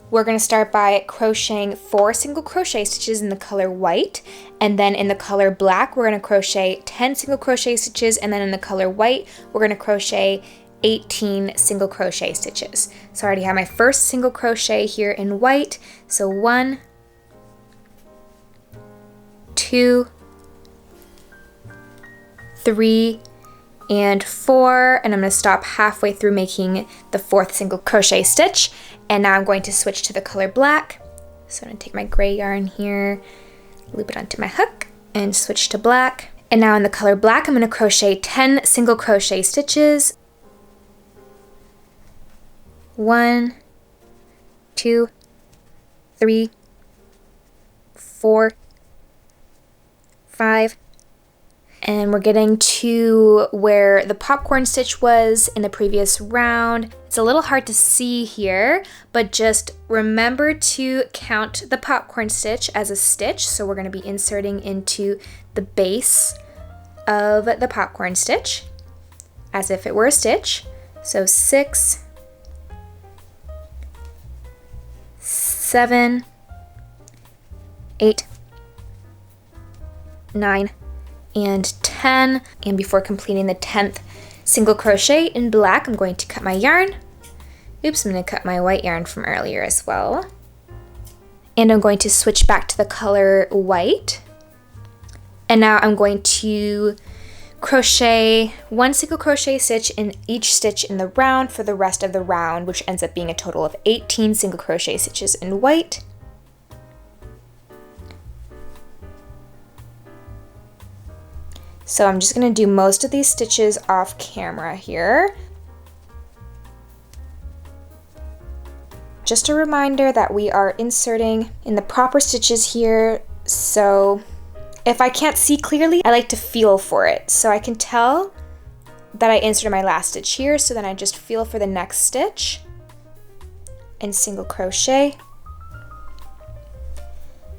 we're going to start by crocheting 4 single crochet stitches in the color white, and then in the color black, we're going to crochet 10 single crochet stitches, and then in the color white, we're going to crochet 18 single crochet stitches. So I already have my 1st single crochet here in white. So 1, 2, 3, and 4, and I'm going to stop halfway through making the 4th single crochet stitch. And now I'm going to switch to the color black. So I'm going to take my gray yarn here, loop it onto my hook, and switch to black. And now in the color black, I'm going to crochet 10 single crochet stitches. 1, 2, 3, 4, 5, And we're getting to where the popcorn stitch was in the previous round. It's a little hard to see here, but just remember to count the popcorn stitch as a stitch. So we're going to be inserting into the base of the popcorn stitch as if it were a stitch. So 6, 7, 8, 9, and 10. And before completing the 10th single crochet in black, I'm going to cut my yarn. Oops, I'm going to cut my white yarn from earlier as well. And I'm going to switch back to the color white. And now I'm going to crochet 1 single crochet stitch in each stitch in the round for the rest of the round, which ends up being a total of 18 single crochet stitches in white. So I'm just going to do most of these stitches off camera here. Just a reminder that we are inserting in the proper stitches here. So if I can't see clearly, I like to feel for it. So I can tell that I inserted my last stitch here, so then I just feel for the next stitch and single crochet.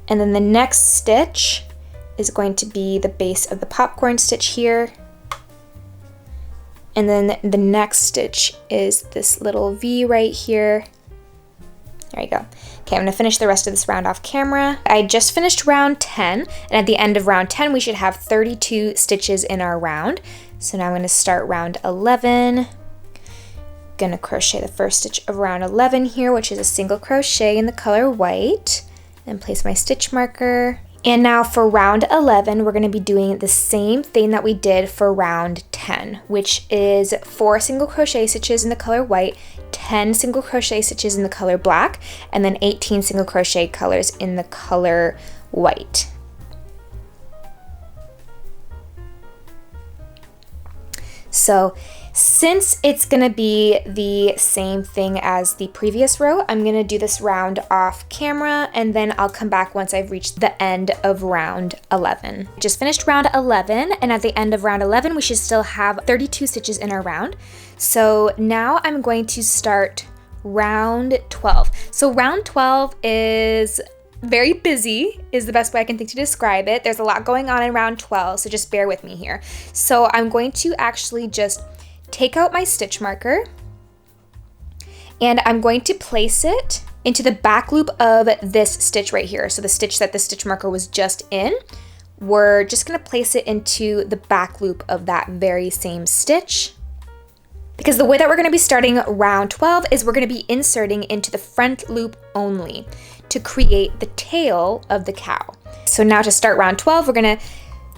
And then the next stitch is going to be the base of the popcorn stitch here. And then the next stitch is this little V right here. There you go. Okay, I'm gonna finish the rest of this round off camera. I just finished round 10, and at the end of round 10, we should have 32 stitches in our round. So now I'm gonna start round 11. Gonna crochet the first stitch of round 11 here, which is a single crochet in the color white, and place my stitch marker. And now for round 11, we're going to be doing the same thing that we did for round 10, which is 4 single crochet stitches in the color white, 10 single crochet stitches in the color black, and then 18 single crochet colors in the color white. So since it's going to be the same thing as the previous row, I'm going to do this round off camera, and then I'll come back once I've reached the end of round 11. Just finished round 11, and at the end of round 11, we should still have 32 stitches in our round. So now I'm going to start round 12. So round 12 is very busy, is the best way I can think to describe it. There's a lot going on in round 12, so just bear with me here. So I'm going to actually just take out my stitch marker, and I'm going to place it into the back loop of this stitch right here. So the stitch that the stitch marker was just in, we're just going to place it into the back loop of that very same stitch. Because the way that we're going to be starting round 12 is we're going to be inserting into the front loop only to create the tail of the cow. So now to start round 12, we're going to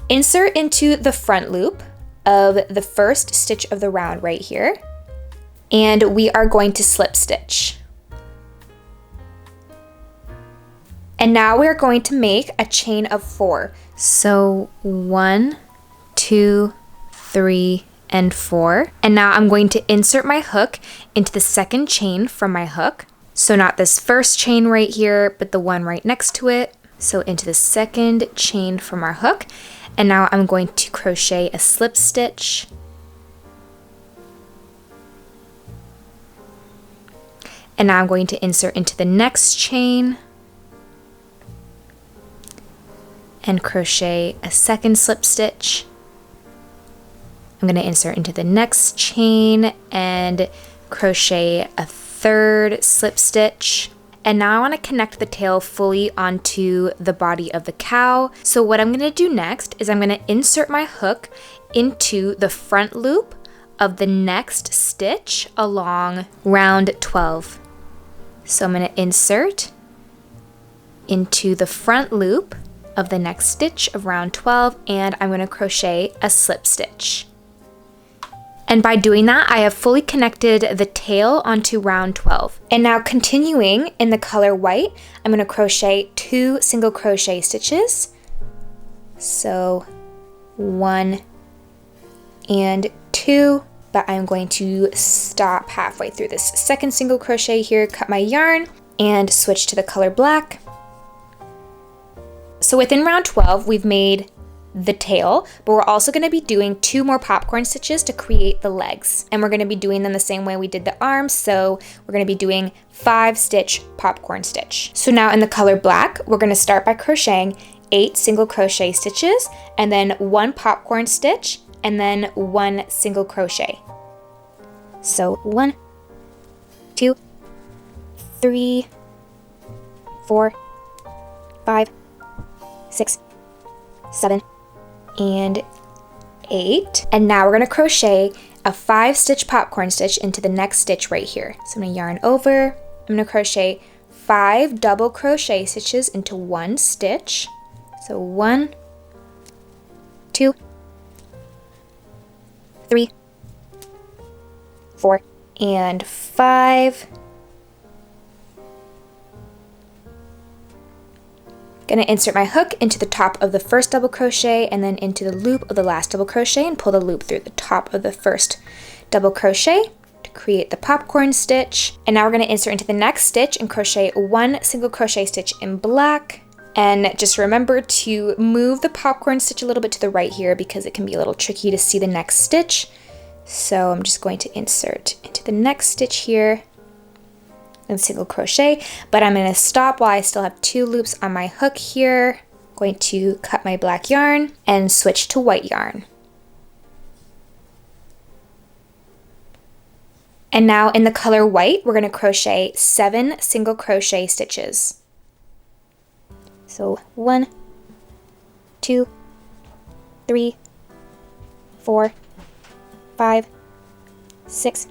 insert into the front loop of the first stitch of the round right here, and we are going to slip stitch. And now we're going to make a chain of 4. So 1, 2, 3, and 4. And now I'm going to insert my hook into the second chain from my hook. So not this first chain right here, but the one right next to it. So into the second chain from our hook. And now I'm going to crochet a slip stitch. And now I'm going to insert into the next chain and crochet a second slip stitch. I'm going to insert into the next chain and crochet a third slip stitch. And now I want to connect the tail fully onto the body of the cow. So what I'm going to do next is I'm going to insert my hook into the front loop of the next stitch along round 12. So I'm going to insert into the front loop of the next stitch of round 12, and I'm going to crochet a slip stitch. And by doing that, I have fully connected the tail onto round 12. And now continuing in the color white, I'm going to crochet 2 single crochet stitches. So 1 and 2, but I'm going to stop halfway through this second single crochet here, cut my yarn, and switch to the color black. So within round 12, we've made the tail, but we're also going to be doing 2 more popcorn stitches to create the legs. And we're going to be doing them the same way we did the arms, so we're going to be doing 5 stitch popcorn stitch. So now in the color black, we're going to start by crocheting 8 single crochet stitches, and then 1 popcorn stitch, and then 1 single crochet. So 1, 2, 3, 4, 5, 6, 7, and 8. And now we're going to crochet a 5 stitch popcorn stitch into the next stitch right here. So I'm going to yarn over, I'm going to crochet 5 double crochet stitches into 1 stitch. So 1, 2, 3, 4, and 5. Gonna insert my hook into the top of the first double crochet and then into the loop of the last double crochet and pull the loop through the top of the first double crochet to create the popcorn stitch. And now we're gonna insert into the next stitch and crochet 1 single crochet stitch in black. And just remember to move the popcorn stitch a little bit to the right here because it can be a little tricky to see the next stitch. So I'm just going to insert into the next stitch here and single crochet, but I'm going to stop while I still have 2 loops on my hook here. I'm going to cut my black yarn and switch to white yarn. And now in the color white, we're going to crochet 7 single crochet stitches. So 1, 2, 3, 4, 5, 6.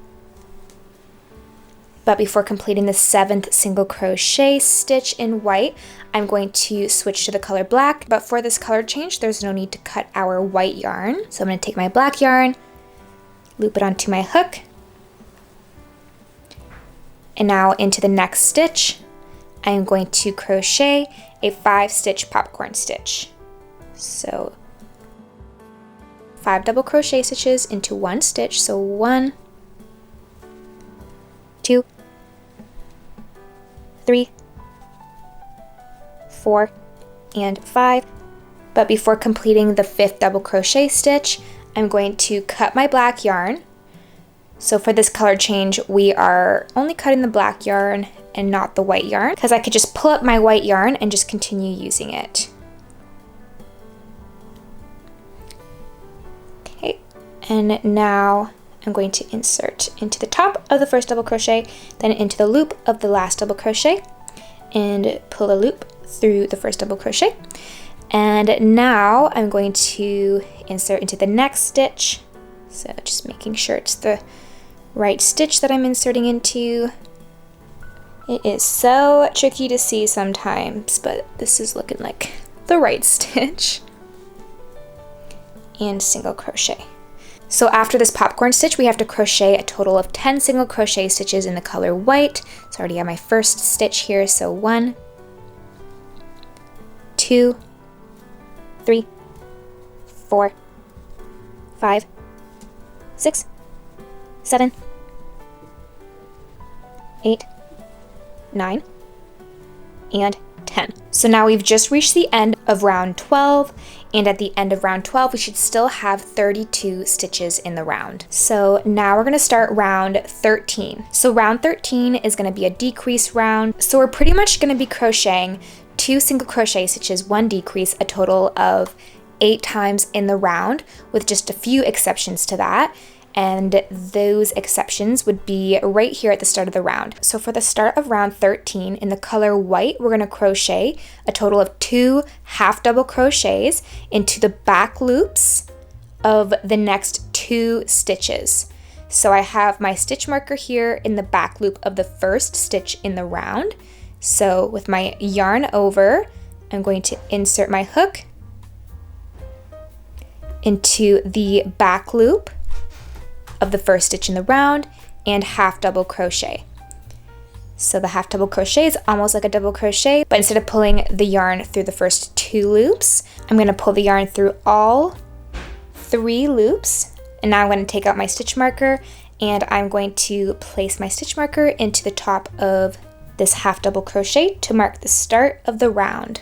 But before completing the 7th single crochet stitch in white, I'm going to switch to the color black. But for this color change, there's no need to cut our white yarn. So I'm going to take my black yarn, loop it onto my hook, and now into the next stitch, I'm going to crochet a 5 stitch popcorn stitch. So 5 double crochet stitches into 1 stitch. So 1, 2, 3, 4, and 5. But before completing the 5th double crochet stitch, I'm going to cut my black yarn. So for this color change, we are only cutting the black yarn and not the white yarn, because I could just pull up my white yarn and just continue using it. Okay, and now I'm going to insert into the top of the first double crochet, then into the loop of the last double crochet, and pull a loop through the first double crochet. And now I'm going to insert into the next stitch. So just making sure it's the right stitch that I'm inserting into. It is so tricky to see sometimes, but this is looking like the right stitch. And single crochet. So after this popcorn stitch, we have to crochet a total of 10 single crochet stitches in the color white. So I already have my first stitch here. So 1, 2, 3, 4, 5, 6, 7, 8, 9, and 10. So now we've just reached the end of round 12, and at the end of round 12 we should still have 32 stitches in the round. So now we're going to start round 13. So round 13 is going to be a decrease round. So we're pretty much going to be crocheting 2 single crochet stitches, 1 decrease, a total of 8 times in the round, with just a few exceptions to that. And those exceptions would be right here at the start of the round. So for the start of round 13, in the color white, we're gonna crochet a total of 2 half double crochets into the back loops of the next 2 stitches. So I have my stitch marker here in the back loop of the first stitch in the round. So with my yarn over, I'm going to insert my hook into the back loop of the first stitch in the round and half double crochet. So the half double crochet is almost like a double crochet, but instead of pulling the yarn through the first 2 loops, I'm going to pull the yarn through all 3 loops. And now I'm going to take out my stitch marker and I'm going to place my stitch marker into the top of this half double crochet to mark the start of the round.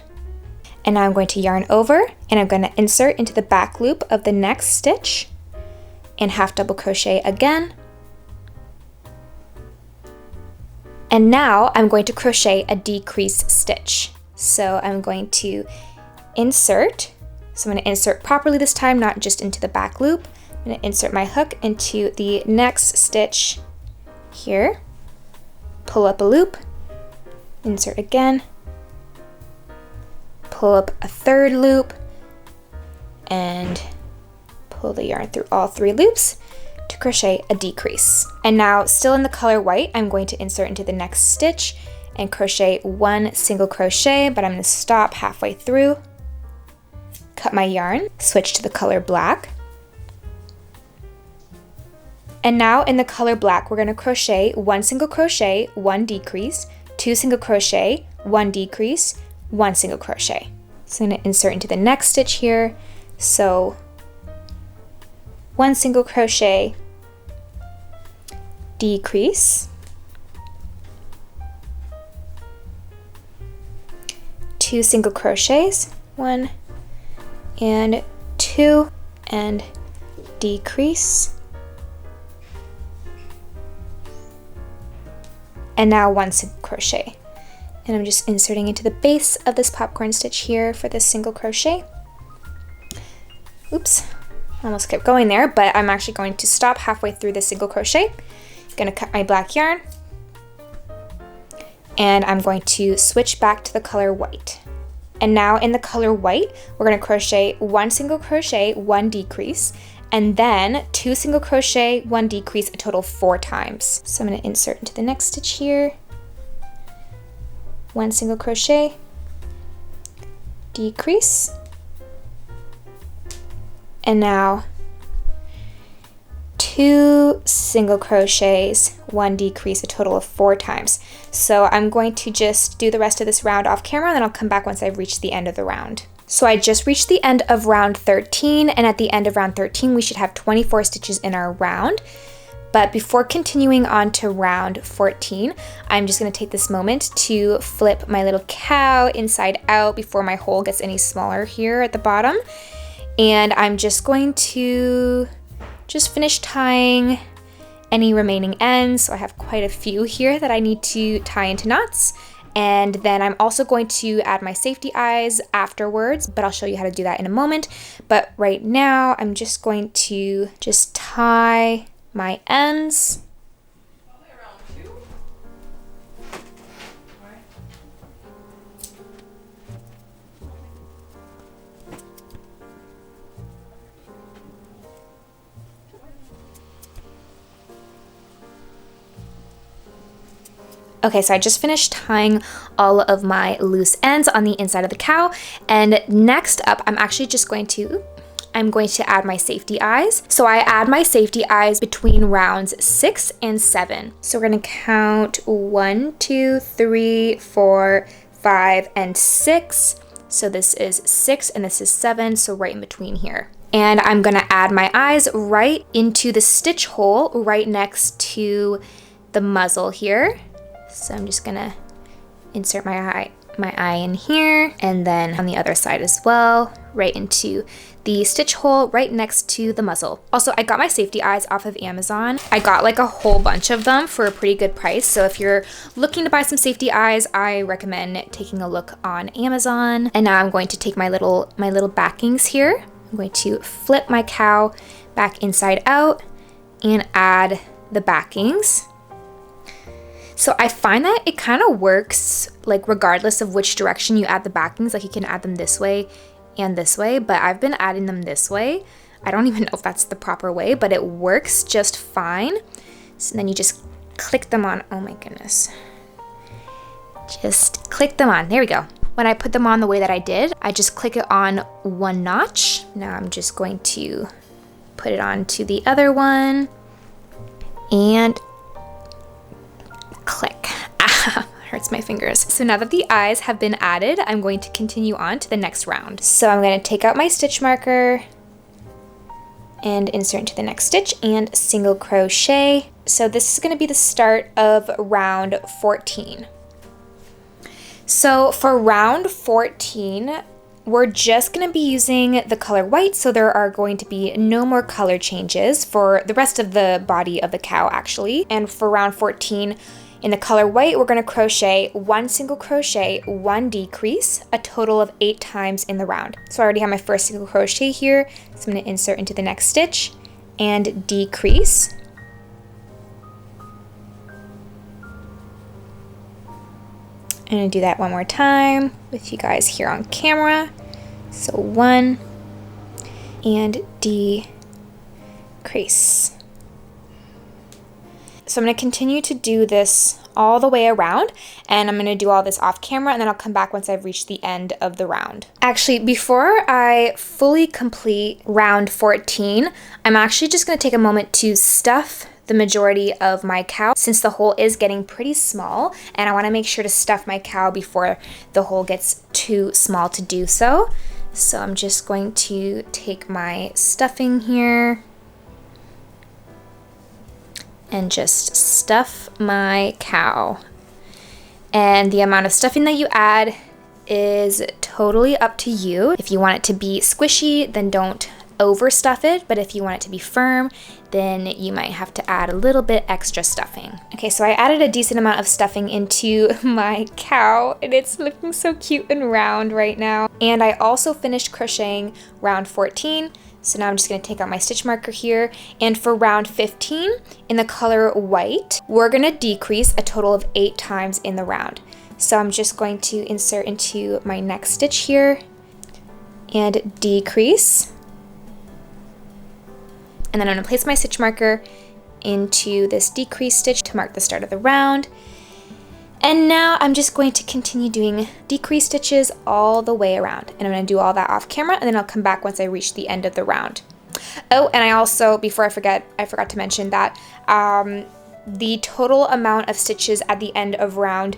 And now I'm going to yarn over and I'm going to insert into the back loop of the next stitch and half double crochet again. And now I'm going to crochet a decrease stitch. So I'm going to insert. So I'm going to insert properly this time, not just into the back loop. I'm going to insert my hook into the next stitch here, pull up a loop, insert again, pull up a third loop, and pull the yarn through all 3 loops to crochet a decrease. And now, still in the color white, I'm going to insert into the next stitch and crochet 1 single crochet, but I'm going to stop halfway through, cut my yarn, switch to the color black. And now in the color black, we're going to crochet 1 single crochet, 1 decrease, 2 single crochet, 1 decrease, 1 single crochet. So I'm going to insert into the next stitch here. So 1 single crochet, decrease, 2 single crochets, 1 and 2, and decrease. And now 1 single crochet. And I'm just inserting into the base of this popcorn stitch here for this single crochet. Oops, almost kept going there, but I'm actually going to stop halfway through this single crochet. Gonna cut my black yarn, and I'm going to switch back to the color white. And now in the color white, we're gonna crochet 1 single crochet, 1 decrease, and then 2 single crochet, 1 decrease, a total of 4 times. So I'm going to insert into the next stitch here, 1 single crochet, decrease, and now 2 single crochets, 1 decrease, a total of 4 times. So I'm going to just do the rest of this round off camera, and then I'll come back once I've reached the end of the round. So I just reached the end of round 13, and at the end of round 13 we should have 24 stitches in our round. But before continuing on to round 14, I'm just going to take this moment to flip my little cow inside out before my hole gets any smaller here at the bottom. And I'm just going to finish tying any remaining ends. So I have quite a few here that I need to tie into knots. And then I'm also going to add my safety eyes afterwards, but I'll show you how to do that in a moment. But right now, I'm just going to tie my ends. Okay, so I just finished tying all of my loose ends on the inside of the cow, and next up I'm actually just going to add my safety eyes. So I add my safety eyes between rounds 6 and 7. So we're gonna count 1, 2, 3, 4, 5, and 6. So this is 6 and this is 7, so right in between here. And I'm gonna add my eyes right into the stitch hole right next to the muzzle here. So I'm just gonna insert my eye in here, and then on the other side as well, right into the stitch hole right next to the muzzle. Also, I got my safety eyes off of Amazon. I got like a whole bunch of them for a pretty good price. So if you're looking to buy some safety eyes, I recommend taking a look on Amazon. And now I'm going to take my little backings here. I'm going to flip my cow back inside out and add the backings. So I find that it kind of works like regardless of which direction you add the backings. Like you can add them this way and this way, but I've been adding them this way. I don't even know if that's the proper way, but it works just fine. So then you just click them on. Oh my goodness. Just click them on. There we go. When I put them on the way that I did, I just click it on one notch. Now I'm just going to put it on to the other one and click. Ah, hurts my fingers. So now that the eyes have been added, I'm going to continue on to the next round. So I'm going to take out my stitch marker and insert into the next stitch and single crochet. So this is going to be the start of round 14. So for round 14, we're just going to be using the color white, so there are going to be no more color changes for the rest of the body of the cow actually. And for round 14, in the color white, we're going to crochet 1 single crochet, 1 decrease, a total of 8 times in the round. So I already have my first single crochet here, so I'm going to insert into the next stitch and decrease. I'm going to do that one more time with you guys here on camera. So 1 and decrease. So I'm going to continue to do this all the way around, and I'm going to do all this off camera, and then I'll come back once I've reached the end of the round. Actually, before I fully complete round 14, I'm actually just going to take a moment to stuff the majority of my cow, since the hole is getting pretty small, and I want to make sure to stuff my cow before the hole gets too small to do so. So I'm just going to take my stuffing here and just stuff my cow. And the amount of stuffing that you add is totally up to you. If you want it to be squishy, then don't overstuff it, but if you want it to be firm, then you might have to add a little bit extra stuffing. Okay, so I added a decent amount of stuffing into my cow, and it's looking so cute and round right now. And I also finished crocheting round 14. So now I'm just going to take out my stitch marker here, and for round 15 in the color white, we're going to decrease a total of 8 times in the round. So I'm just going to insert into my next stitch here and decrease. And then I'm going to place my stitch marker into this decrease stitch to mark the start of the round. And now I'm just going to continue doing decrease stitches all the way around. And I'm going to do all that off camera, and then I'll come back once I reach the end of the round. Oh, and I also, before I forgot to mention that the total amount of stitches at the end of round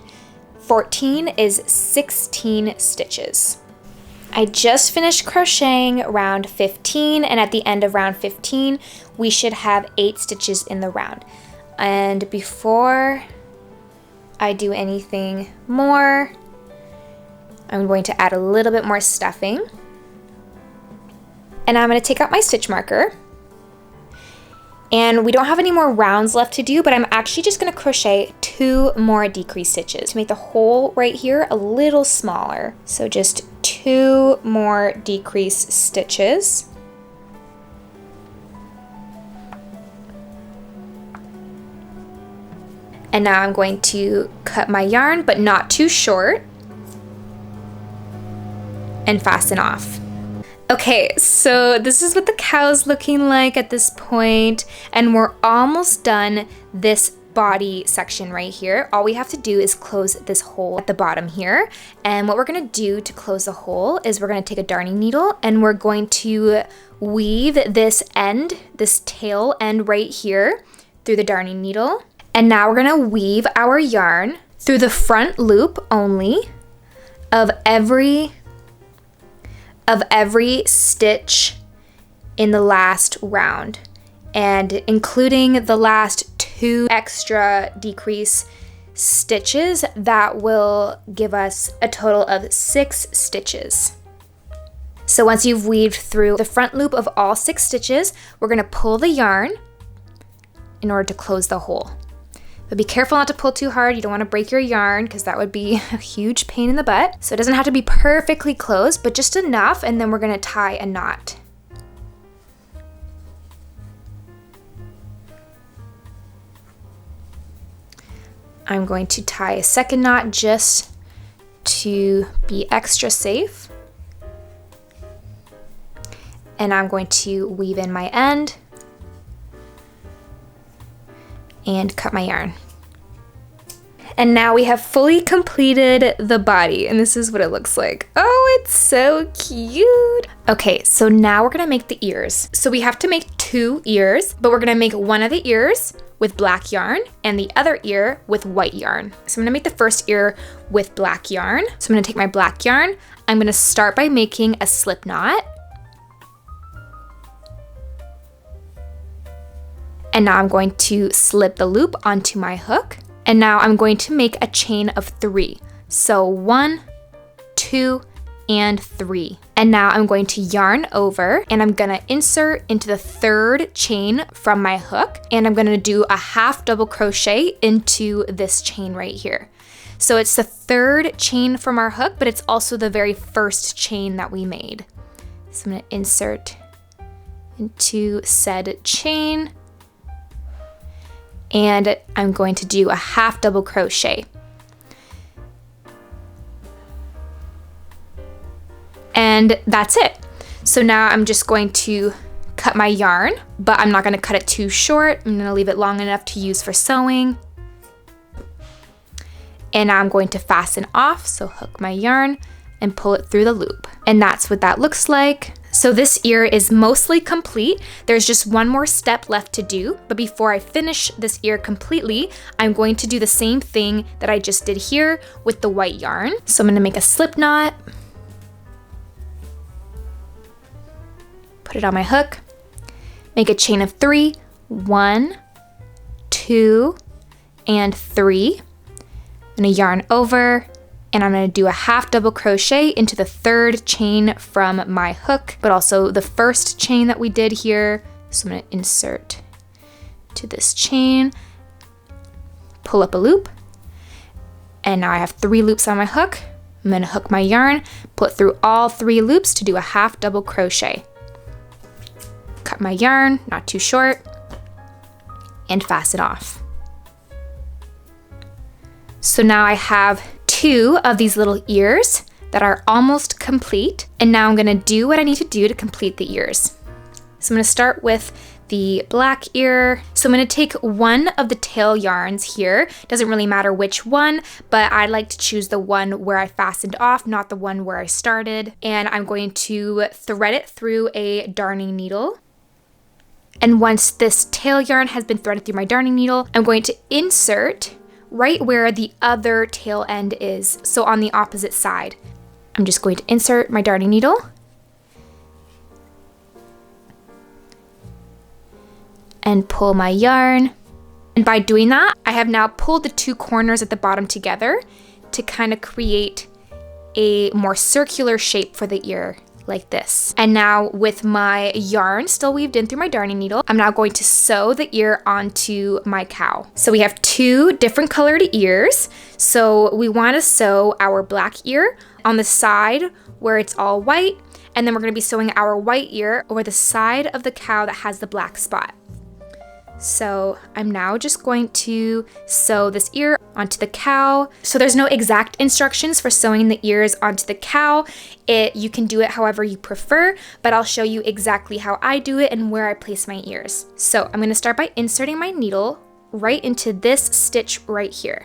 14 is 16 stitches. I just finished crocheting round 15, and at the end of round 15, we should have 8 stitches in the round. And before I do anything more, I'm going to add a little bit more stuffing. And I'm going to take out my stitch marker. And we don't have any more rounds left to do, but I'm actually just going to crochet 2 more decrease stitches to make the hole right here a little smaller. So just 2 more decrease stitches. And now I'm going to cut my yarn, but not too short, and fasten off. Okay, so this is what the cow's looking like at this point, and we're almost done this body section right here. All we have to do is close this hole at the bottom here. And what we're gonna do to close the hole is we're gonna take a darning needle, and we're going to weave this end, this tail end right here through the darning needle. And now we're gonna weave our yarn through the front loop only of every stitch in the last round, and including the last 2 extra decrease stitches, that will give us a total of 6 stitches. So once you've weaved through the front loop of all 6 stitches, we're gonna pull the yarn in order to close the hole. But be careful not to pull too hard. You don't want to break your yarn, because that would be a huge pain in the butt. So it doesn't have to be perfectly closed, but just enough, and then we're going to tie a knot. I'm going to tie a second knot just to be extra safe. And I'm going to weave in my end and cut my yarn. And now we have fully completed the body, and this is what it looks like. Oh, it's so cute. Okay, so now we're gonna make the ears. So we have to make 2 ears, but we're gonna make one of the ears with black yarn and the other ear with white yarn. So I'm gonna make the first ear with black yarn. So I'm gonna take my black yarn. I'm gonna start by making a slip knot. And now I'm going to slip the loop onto my hook. And now I'm going to make a chain of 3. So 1, 2, and 3. And now I'm going to yarn over and I'm gonna insert into the 3rd chain from my hook, and I'm gonna do a half double crochet into this chain right here. So it's the 3rd chain from our hook, but it's also the very first chain that we made. So I'm gonna insert into said chain, and I'm going to do a half double crochet. And that's it. So now I'm just going to cut my yarn, but I'm not gonna cut it too short. I'm gonna leave it long enough to use for sewing. And now I'm going to fasten off, so hook my yarn and pull it through the loop. And that's what that looks like. So this ear is mostly complete. There's just one more step left to do, but before I finish this ear completely, I'm going to do the same thing that I just did here with the white yarn. So I'm gonna make a slip knot, put it on my hook, make a chain of 3, 1, 2, and 3. I'm gonna yarn over, and I'm gonna do a half double crochet into the 3rd chain from my hook, but also the first chain that we did here. So I'm gonna insert to this chain, pull up a loop, and now I have 3 loops on my hook. I'm gonna hook my yarn, pull it through all 3 loops to do a half double crochet. Cut my yarn, not too short, and fasten off. So now I have 2 of these little ears that are almost complete, and now I'm gonna do what I need to do to complete the ears. So I'm gonna start with the black ear. So I'm gonna take one of the tail yarns here. Doesn't really matter which one, but I like to choose the one where I fastened off, not the one where I started. And I'm going to thread it through a darning needle. And once this tail yarn has been threaded through my darning needle, I'm going to insert right where the other tail end is, so on the opposite side. I'm just going to insert my darning needle and pull my yarn. And by doing that, I have now pulled the 2 corners at the bottom together to kind of create a more circular shape for the ear, like this. And now with my yarn still weaved in through my darning needle, I'm now going to sew the ear onto my cow. So we have 2 different colored ears. So we want to sew our black ear on the side where it's all white, and then we're going to be sewing our white ear over the side of the cow that has the black spot. So I'm now just going to sew this ear onto the cow. So there's no exact instructions for sewing the ears onto the cow. You can do it however you prefer, but I'll show you exactly how I do it and where I place my ears. So I'm gonna start by inserting my needle right into this stitch right here.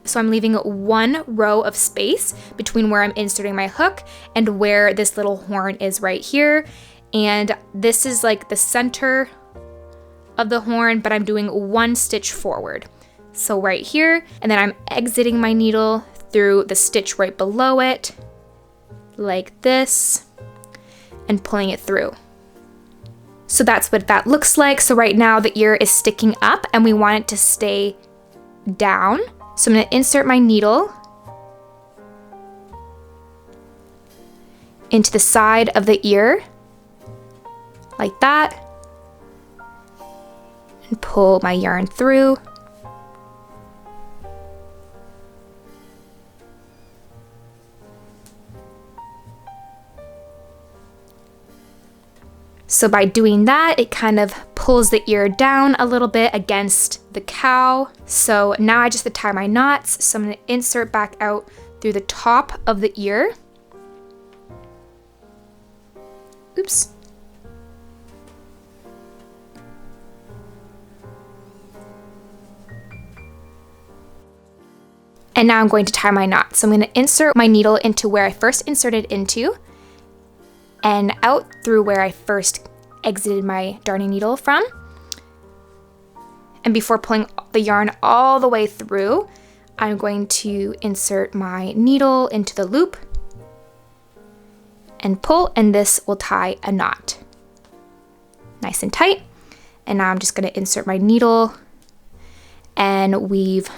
So I'm leaving 1 row of space between where I'm inserting my hook and where this little horn is right here. And this is like the center of the horn, but I'm doing 1 stitch forward. So right here, and then I'm exiting my needle through the stitch right below it, like this, and pulling it through. So that's what that looks like. So right now the ear is sticking up and we want it to stay down. So I'm gonna insert my needle into the side of the ear, like that, and pull my yarn through. So by doing that, it kind of pulls the ear down a little bit against the cow. So now I just have to tie my knots. So I'm gonna insert back out through the top of the ear. Oops. And now I'm going to tie my knot. So I'm going to insert my needle into where I first inserted into and out through where I first exited my darning needle from. And before pulling the yarn all the way through, I'm going to insert my needle into the loop and pull, and this will tie a knot. Nice and tight. And now I'm just going to insert my needle and weave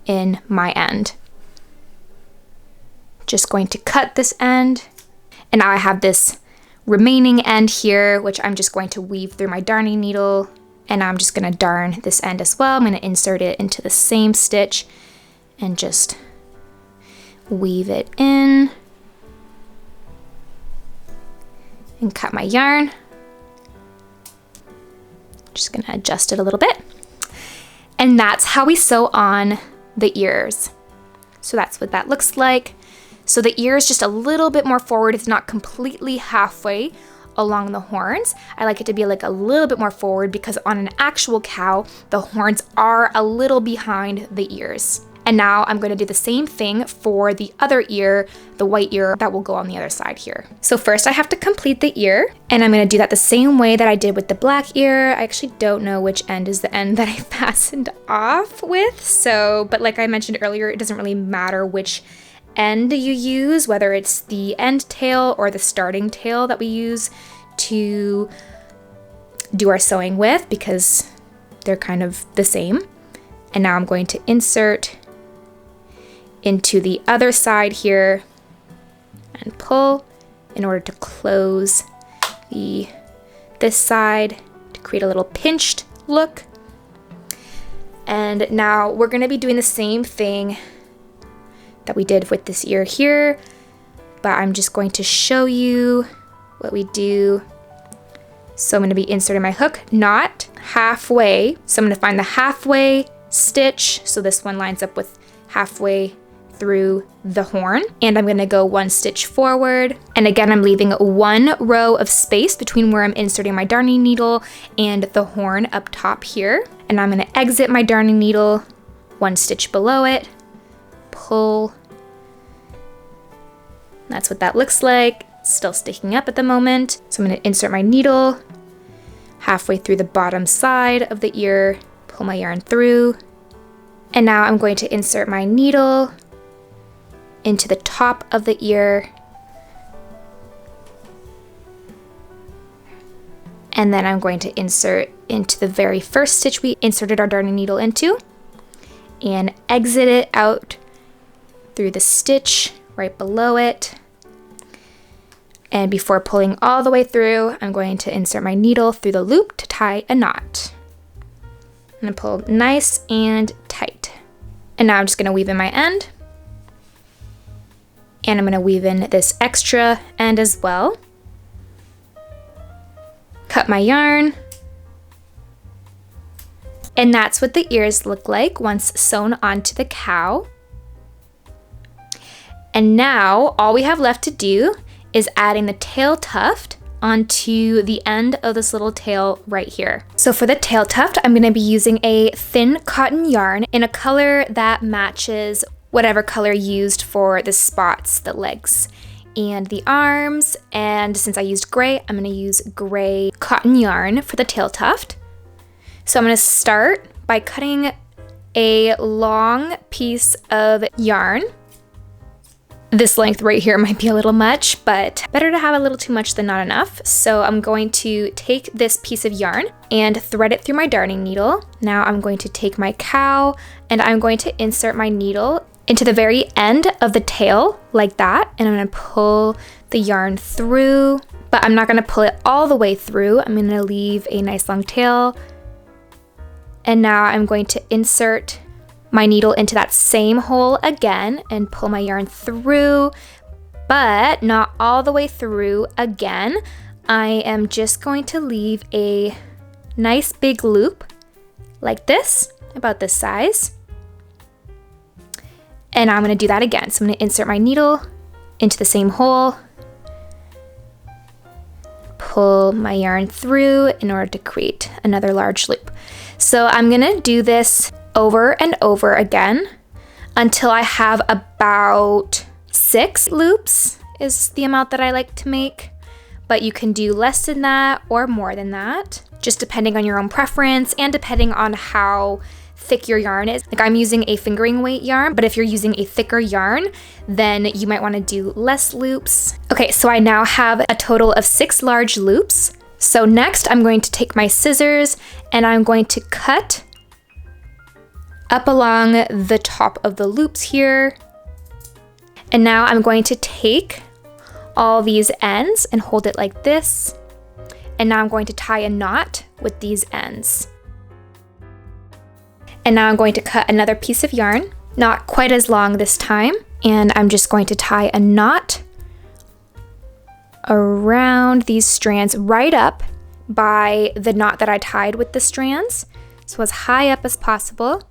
in my end. just going to cut this end. And now I have this remaining end here, which I'm just going to weave through my darning needle. And now I'm just gonna darn this end as well. I'm gonna insert it into the same stitch and just weave it in and cut my yarn. Just gonna adjust it a little bit. And that's how we sew on the ears. So that's what that looks like. So the ear is just a little bit more forward. It's not completely halfway along the horns. I like it to be like a little bit more forward because on an actual cow, the horns are a little behind the ears. And now I'm going to do the same thing for the other ear, the white ear that will go on the other side here. So first I have to complete the ear, and I'm going to do that the same way that I did with the black ear. I actually don't know which end is the end that I fastened off with. So, but like I mentioned earlier, it doesn't really matter which end you use, whether it's the end tail or the starting tail that we use to do our sewing with, because they're kind of the same. And now I'm going to insert into the other side here and pull in order to close this side to create a little pinched look. And now we're going to be doing the same thing that we did with this ear here, but I'm just going to show you what we do. So I'm going to be inserting my hook knot halfway. So I'm going to find the halfway stitch. So this one lines up with halfway through the horn, and I'm going to go one stitch forward. And again, I'm leaving one row of space between where I'm inserting my darning needle and the horn up top here. And I'm going to exit my darning needle one stitch below it, pull. That's what that looks like. It's still sticking up at the moment. So I'm going to insert my needle halfway through the bottom side of the ear, pull my yarn through. And now I'm going to insert my needle into the top of the ear. And then I'm going to insert into the very first stitch we inserted our darning needle into and exit it out through the stitch right below it. And before pulling all the way through, I'm going to insert my needle through the loop to tie a knot. I'm gonna pull nice and tight. And now I'm just gonna weave in my end. And I'm gonna weave in this extra end as well. Cut my yarn. And that's what the ears look like once sewn onto the cow. And now all we have left to do is adding the tail tuft onto the end of this little tail right here. So for the tail tuft, I'm gonna be using a thin cotton yarn in a color that matches whatever color used for the spots, the legs, and the arms. And since I used gray, I'm gonna use gray cotton yarn for the tail tuft. So I'm gonna start by cutting a long piece of yarn. This length right here might be a little much, but better to have a little too much than not enough. So I'm going to take this piece of yarn and thread it through my darning needle. Now I'm going to take my cow and I'm going to insert my needle into the very end of the tail like that. And I'm gonna pull the yarn through, but I'm not gonna pull it all the way through. I'm gonna leave a nice long tail. And now I'm going to insert my needle into that same hole again and pull my yarn through, but not all the way through again. I am just going to leave a nice big loop like this, about this size. And I'm gonna do that again. So I'm gonna insert my needle into the same hole, pull my yarn through in order to create another large loop. So I'm gonna do this over and over again until I have about 6 loops is the amount that I like to make, but you can do less than that or more than that, just depending on your own preference and depending on how thick your yarn is. Like I'm using a fingering weight yarn, but if you're using a thicker yarn, then you might want to do less loops. Okay, so I now have a total of 6 large loops. So next I'm going to take my scissors and I'm going to cut up along the top of the loops here. And now I'm going to take all these ends and hold it like this. And now I'm going to tie a knot with these ends. And now I'm going to cut another piece of yarn, not quite as long this time. And I'm just going to tie a knot around these strands right up by the knot that I tied with the strands. So as high up as possible.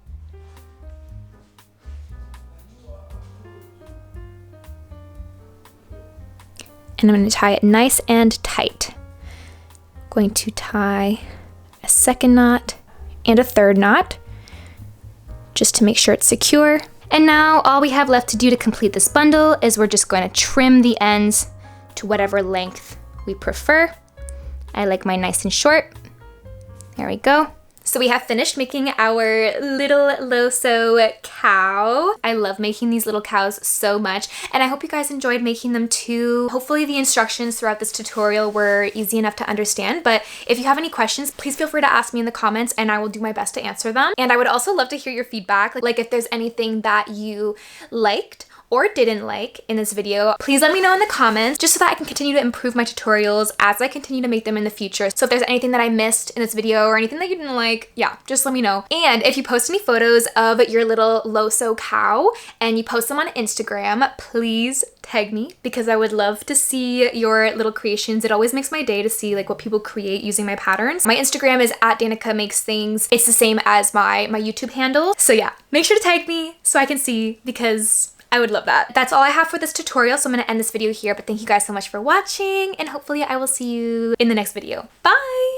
And I'm going to tie it nice and tight. Going to tie a second knot and a third knot just to make sure it's secure. And now all we have left to do to complete this bundle is we're just going to trim the ends to whatever length we prefer. I like mine nice and short. There we go. So we have finished making our little Loso cow. I love making these little cows so much, and I hope you guys enjoyed making them too. Hopefully the instructions throughout this tutorial were easy enough to understand, but if you have any questions, please feel free to ask me in the comments and I will do my best to answer them. And I would also love to hear your feedback, like if there's anything that you liked or didn't like in this video, please let me know in the comments just so that I can continue to improve my tutorials as I continue to make them in the future. So if there's anything that I missed in this video or anything that you didn't like, yeah, just let me know. And if you post any photos of your little Loso cow and you post them on Instagram, please tag me because I would love to see your little creations. It always makes my day to see like what people create using my patterns. My Instagram is @DanicaMakesThings. It's the same as my YouTube handle. So yeah, make sure to tag me so I can see because I would love that. That's all I have for this tutorial, so I'm gonna end this video here, but thank you guys so much for watching, and hopefully I will see you in the next video. Bye!